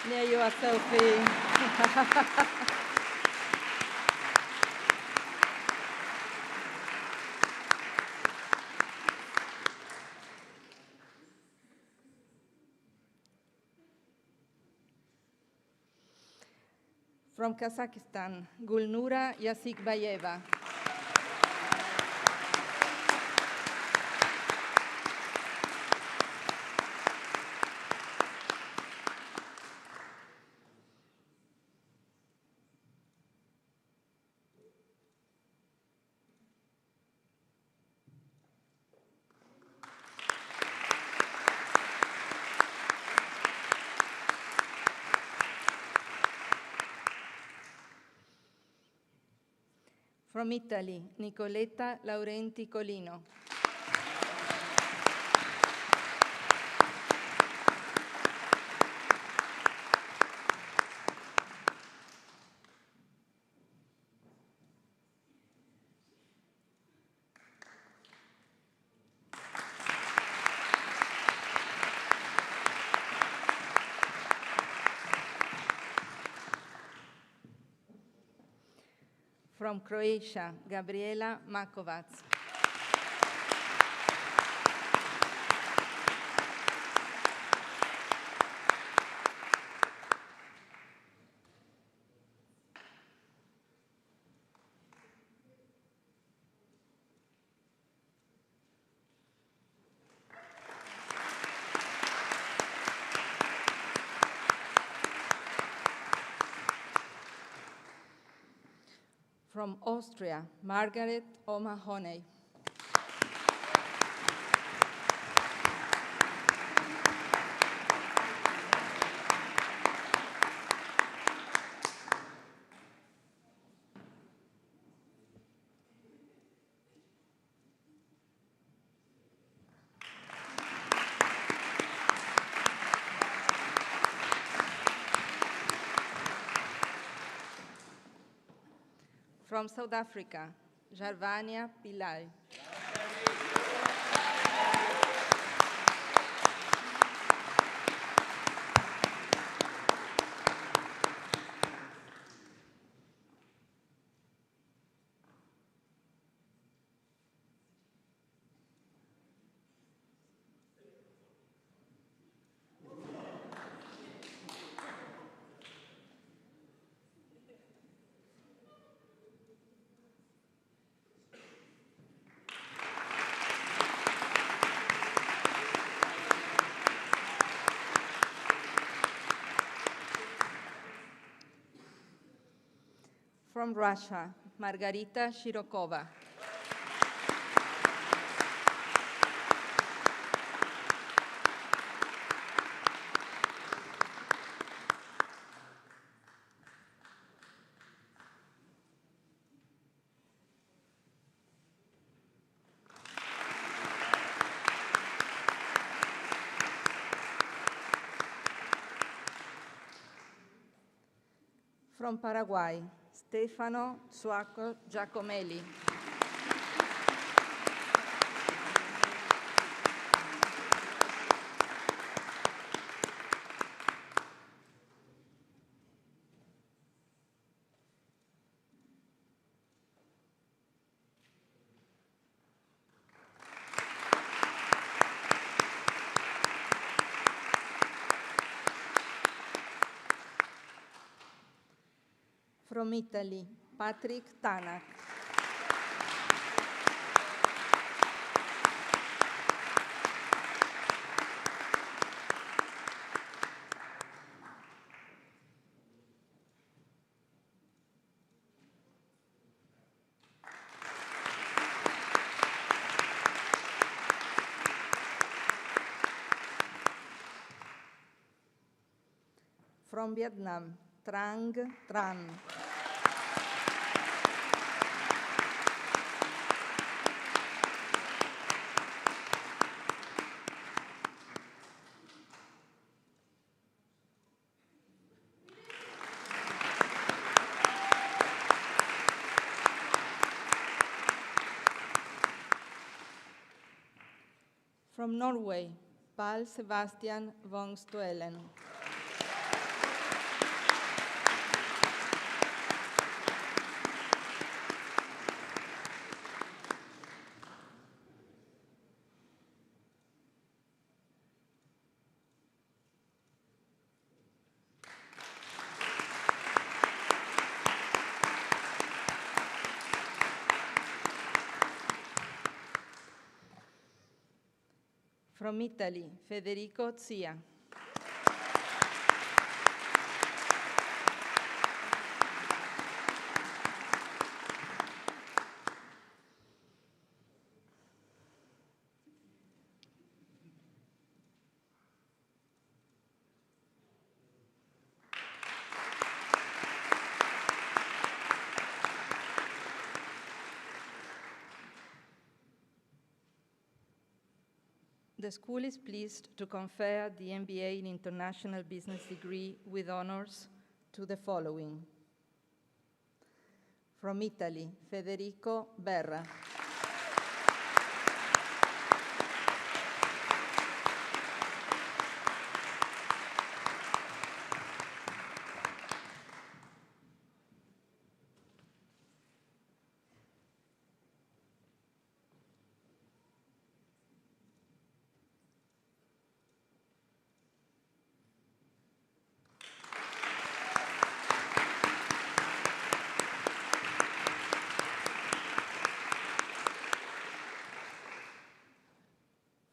There you are, Sophie. From Kazakhstan, Gulnura Yasikbayeva. From Italy, Nicoletta Laurenti Colino. From Croatia, Gabriela Makovac. From Austria, Margaret O'Mahony. From South Africa, Jarvania Pillai. From Russia, Margarita Shirokova. From Paraguay, Stefano Zuaco Giacomelli. From Italy, Patrick Tanak. From Vietnam, Trang Tran. From Norway, Pal Sebastian von Stoelen. From Italy, Federico Zia. The school is pleased to confer the MBA in International Business degree with honors to the following. From Italy, Federico Berra.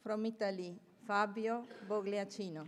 From Italy, Fabio Bogliacino.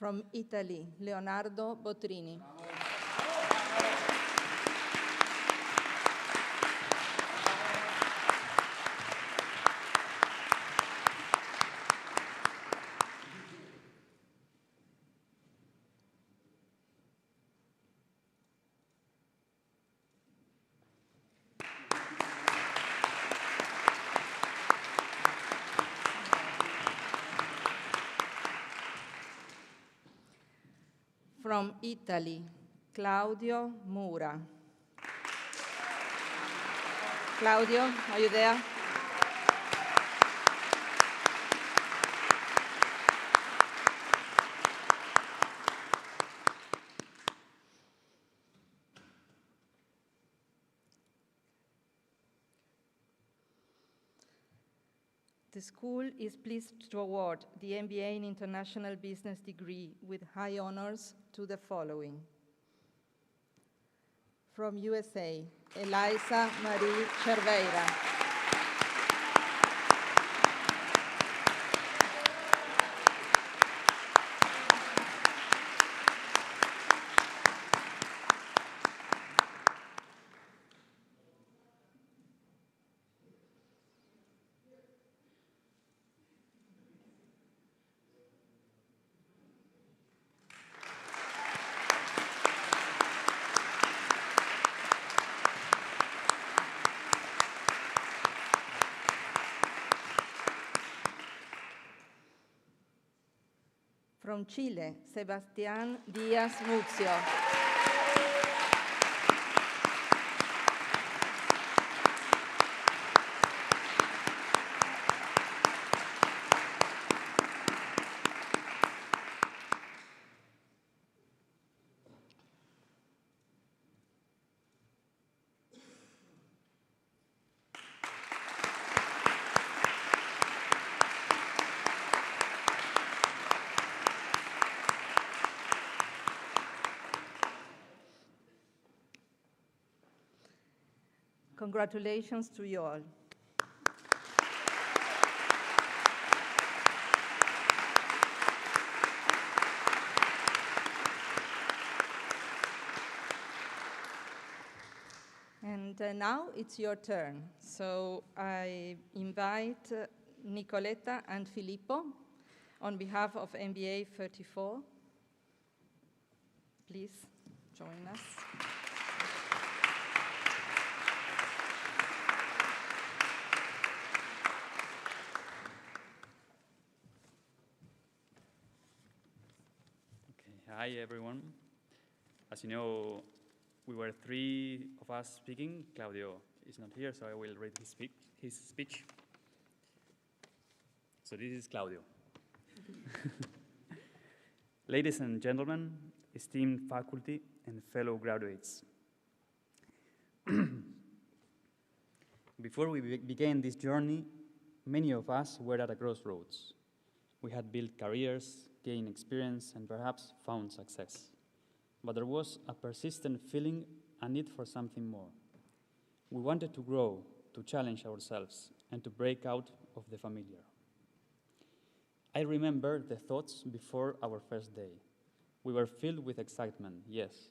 From Italy, Leonardo Botrini. From Italy, Claudio Mura. Claudio, are you there? The school is pleased to award the MBA in International Business degree with high honors to the following. From USA, Eliza Marie Cerveira. From Chile, Sebastián Díaz Muzio. Congratulations to you all. And now it's your turn. So I invite Nicoletta and Filippo on behalf of MBA 34. Please join us. Hi, everyone. As you know, we were three of us speaking. Claudio is not here, so I will read his speech. So this is Claudio. Ladies and gentlemen, esteemed faculty and fellow graduates. Before we began this journey, many of us were at a crossroads. We had built careers, gained experience, and perhaps found success. But there was a persistent feeling, a need for something more. We wanted to grow, to challenge ourselves, and to break out of the familiar. I remember the thoughts before our first day. We were filled with excitement, yes,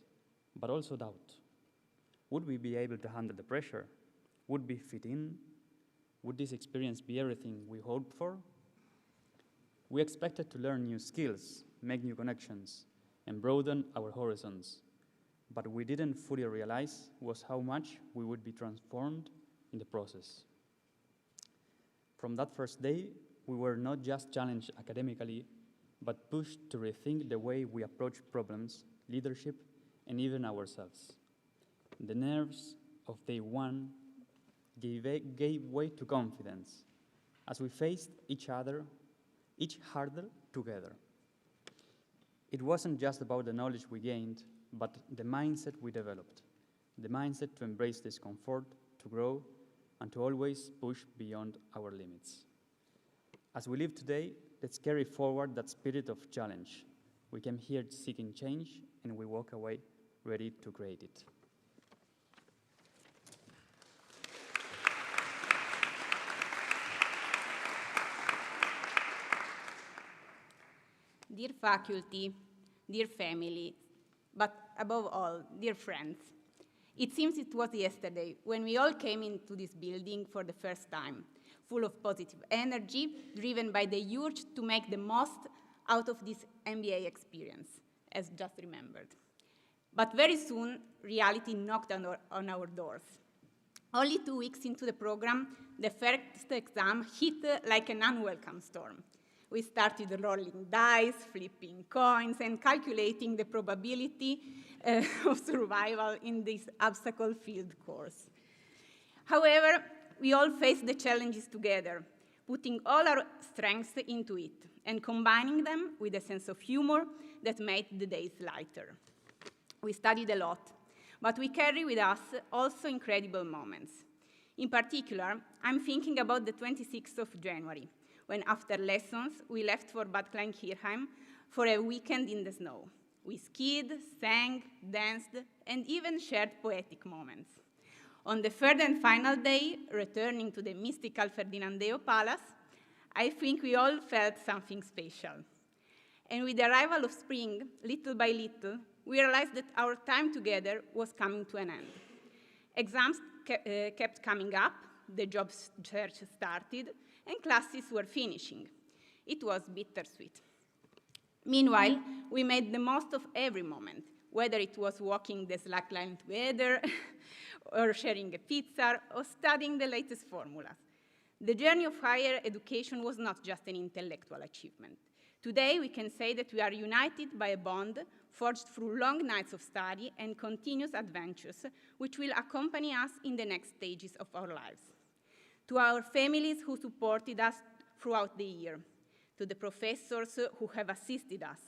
but also doubt. Would we be able to handle the pressure? Would we fit in? Would this experience be everything we hoped for? We expected to learn new skills, make new connections, and broaden our horizons. But we didn't fully realize was how much we would be transformed in the process. From that first day, we were not just challenged academically, but pushed to rethink the way we approach problems, leadership, and even ourselves. The nerves of day one gave way to confidence as we faced each hurdle together. It wasn't just about the knowledge we gained, but the mindset we developed, the mindset to embrace discomfort, to grow, and to always push beyond our limits. As we live today, let's carry forward that spirit of challenge. We came here seeking change, and we walk away ready to create it. Dear faculty, dear family, but above all, dear friends, it seems it was yesterday when we all came into this building for the first time, full of positive energy, driven by the urge to make the most out of this MBA experience, as just remembered. But very soon, reality knocked on our doors. Only 2 weeks into the program, the first exam hit like an unwelcome storm. We started rolling dice, flipping coins, and calculating the probability of survival in this obstacle-filled course. However, we all faced the challenges together, putting all our strengths into it, and combining them with a sense of humor that made the days lighter. We studied a lot, but we carry with us also incredible moments. In particular, I'm thinking about the 26th of January, when after lessons, we left for Bad Kleinkirchheim for a weekend in the snow. We skied, sang, danced, and even shared poetic moments. On the third and final day, returning to the mystical Ferdinandeo Palace, I think we all felt something special. And with the arrival of spring, little by little, we realized that our time together was coming to an end. Exams kept coming up, the job search started, and classes were finishing. It was bittersweet. Meanwhile, we made the most of every moment, whether it was walking the slack line together, or sharing a pizza, or studying the latest formulas. The journey of higher education was not just an intellectual achievement. Today, we can say that we are united by a bond forged through long nights of study and continuous adventures, which will accompany us in the next stages of our lives. To our families who supported us throughout the year, to the professors who have assisted us,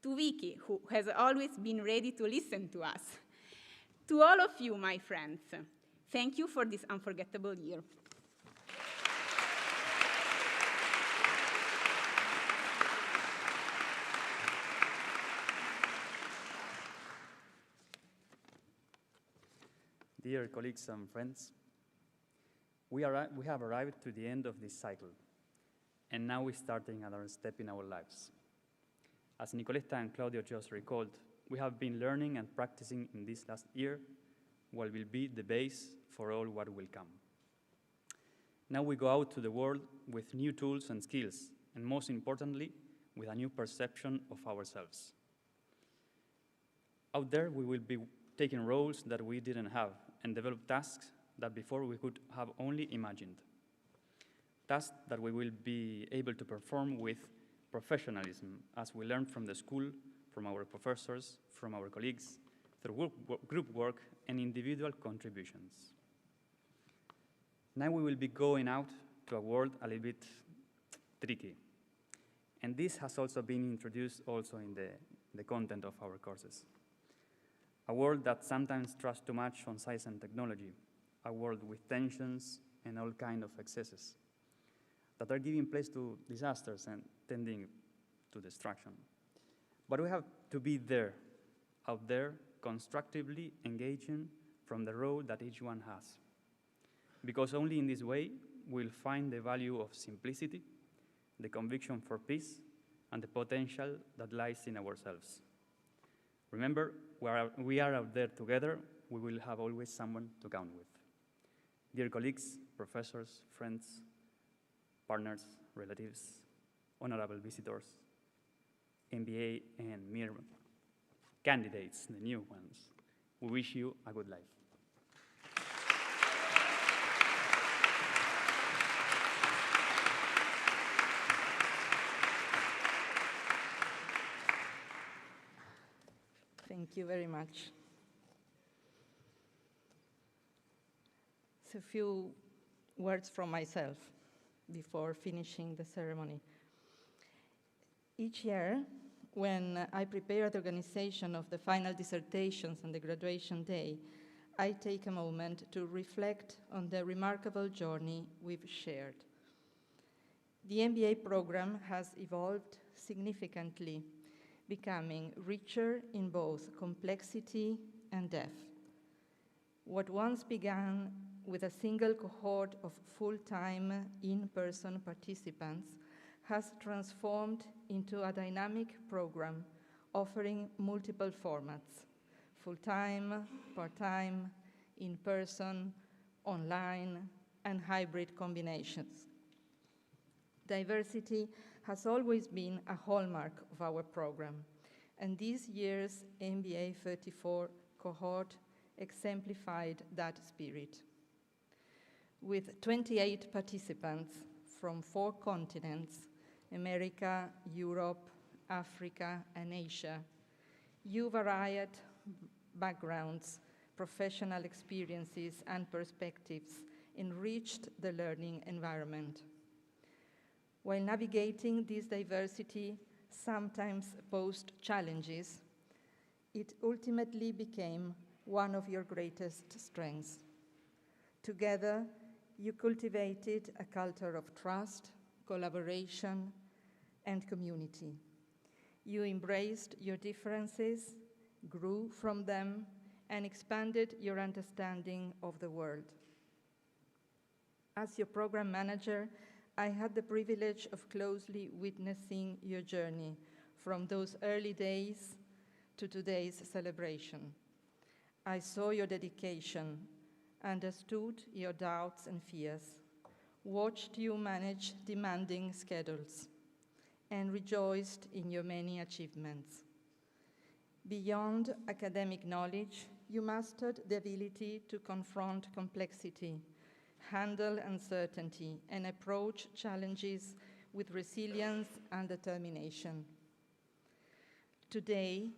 to Vicky, who has always been ready to listen to us, to all of you, my friends, thank you for this unforgettable year. Dear colleagues and friends, we have arrived to the end of this cycle, and now we're starting another step in our lives. As Nicoletta and Claudio just recalled, we have been learning and practicing in this last year what will be the base for all what will come. Now we go out to the world with new tools and skills, and most importantly, with a new perception of ourselves. Out there, we will be taking roles that we didn't have and develop tasks that before we could have only imagined. Tasks that we will be able to perform with professionalism as we learn from the school, from our professors, from our colleagues, through group work and individual contributions. Now we will be going out to a world a little bit tricky. And this has also been introduced also in the content of our courses. A world that sometimes trusts too much on science and technology, a world with tensions and all kinds of excesses that are giving place to disasters and tending to destruction. But we have to be there, out there, constructively engaging from the role that each one has. Because only in this way we'll find the value of simplicity, the conviction for peace, and the potential that lies in ourselves. Remember, we are out there together, we will have always someone to count with. Dear colleagues, professors, friends, partners, relatives, honorable visitors, MBA and MIR candidates, the new ones, we wish you a good life. Thank you very much. So a few words from myself before finishing the ceremony. Each year, when I prepare the organization of the final dissertations and the graduation day, I take a moment to reflect on the remarkable journey we've shared. The MBA program has evolved significantly, becoming richer in both complexity and depth. What once began with a single cohort of full-time in-person participants has transformed into a dynamic program offering multiple formats: full-time, part-time, in-person, online, and hybrid combinations. Diversity has always been a hallmark of our program, and this year's MBA 34 cohort exemplified that spirit. With 28 participants from 4 continents, America, Europe, Africa, and Asia, you varied backgrounds, professional experiences, and perspectives enriched the learning environment. While navigating this diversity sometimes posed challenges, it ultimately became one of your greatest strengths. Together, you cultivated a culture of trust, collaboration, and community. You embraced your differences, grew from them, and expanded your understanding of the world. As your program manager, I had the privilege of closely witnessing your journey from those early days to today's celebration. I saw your dedication, understood your doubts and fears, watched you manage demanding schedules, and rejoiced in your many achievements. Beyond academic knowledge, you mastered the ability to confront complexity, handle uncertainty, and approach challenges with resilience and determination. Today,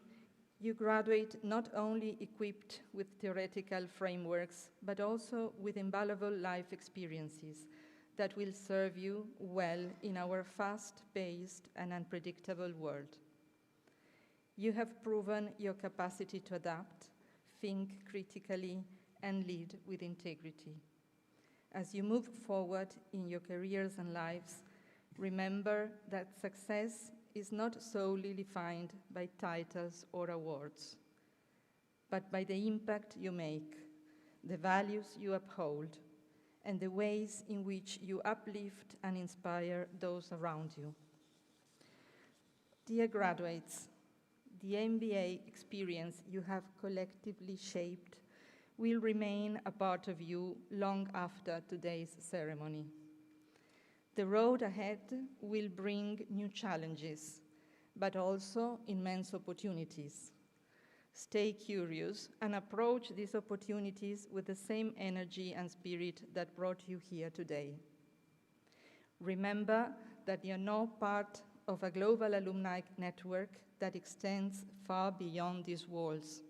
you graduate not only equipped with theoretical frameworks, but also with invaluable life experiences that will serve you well in our fast-paced and unpredictable world. You have proven your capacity to adapt, think critically, and lead with integrity. As you move forward in your careers and lives, remember that success is not solely defined by titles or awards, but by the impact you make, the values you uphold, and the ways in which you uplift and inspire those around you. Dear graduates, the MBA experience you have collectively shaped will remain a part of you long after today's ceremony. The road ahead will bring new challenges, but also immense opportunities. Stay curious and approach these opportunities with the same energy and spirit that brought you here today. Remember that you're now part of a global alumni network that extends far beyond these walls.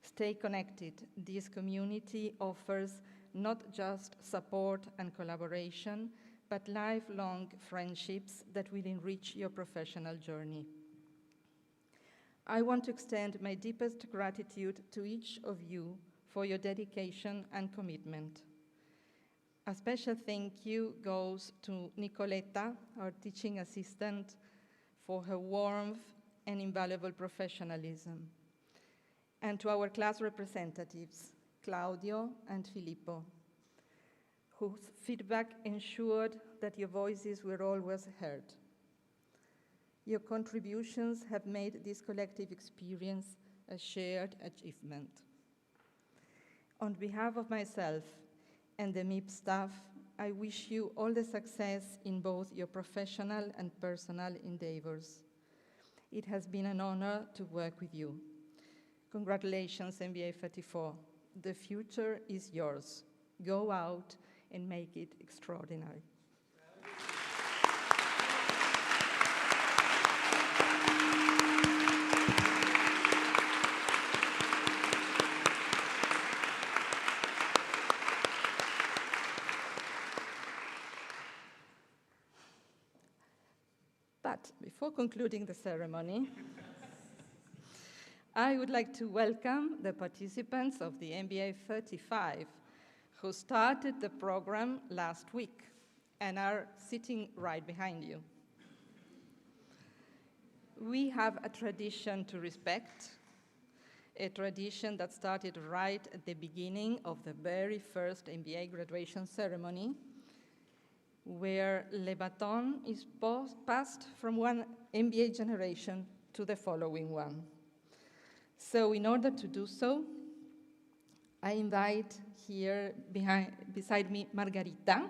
Stay connected. This community offers not just support and collaboration, but lifelong friendships that will enrich your professional journey. I want to extend my deepest gratitude to each of you for your dedication and commitment. A special thank you goes to Nicoletta, our teaching assistant, for her warmth and invaluable professionalism, and to our class representatives, Claudio and Filippo, whose feedback ensured that your voices were always heard. Your contributions have made this collective experience a shared achievement. On behalf of myself and the MIP staff, I wish you all the success in both your professional and personal endeavors. It has been an honor to work with you. Congratulations, MBA 34. The future is yours. Go out and make it extraordinary. But before concluding the ceremony, I would like to welcome the participants of the MBA 35 who started the program last week and are sitting right behind you. We have a tradition to respect, a tradition that started right at the beginning of the very first MBA graduation ceremony, where le baton is passed from one MBA generation to the following one. So in order to do so, I invite here beside me Margarita,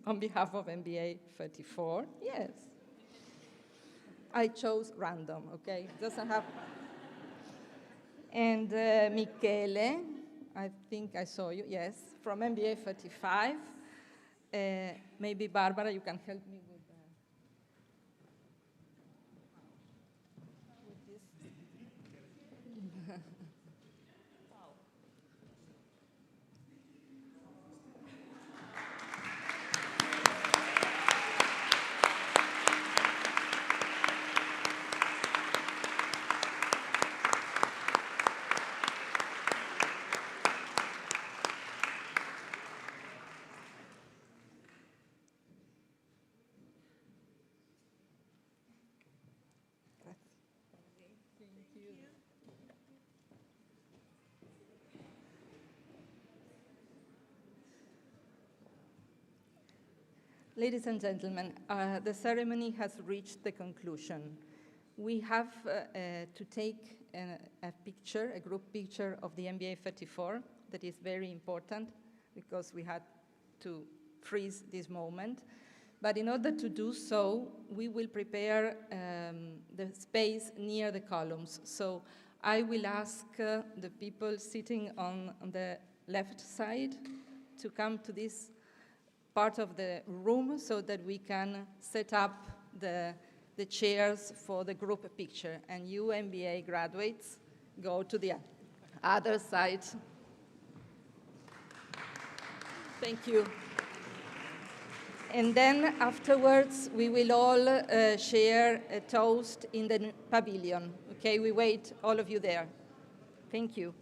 on behalf of MBA 34. Yes. I chose random, okay? Doesn't have. And Michele, I think I saw you, yes, from MBA 35. Maybe Barbara, you can help me with this. Ladies and gentlemen, the ceremony has reached the conclusion. We have to take a picture, a group picture of the MBA 34 that is very important because we had to freeze this moment. But in order to do so, we will prepare the space near the columns. So I will ask the people sitting on the left side to come to this part of the room so that we can set up the chairs for the group picture. And you MBA graduates, go to the other side. Thank you. And then afterwards, we will all share a toast in the pavilion. Okay, we wait all of you there. Thank you.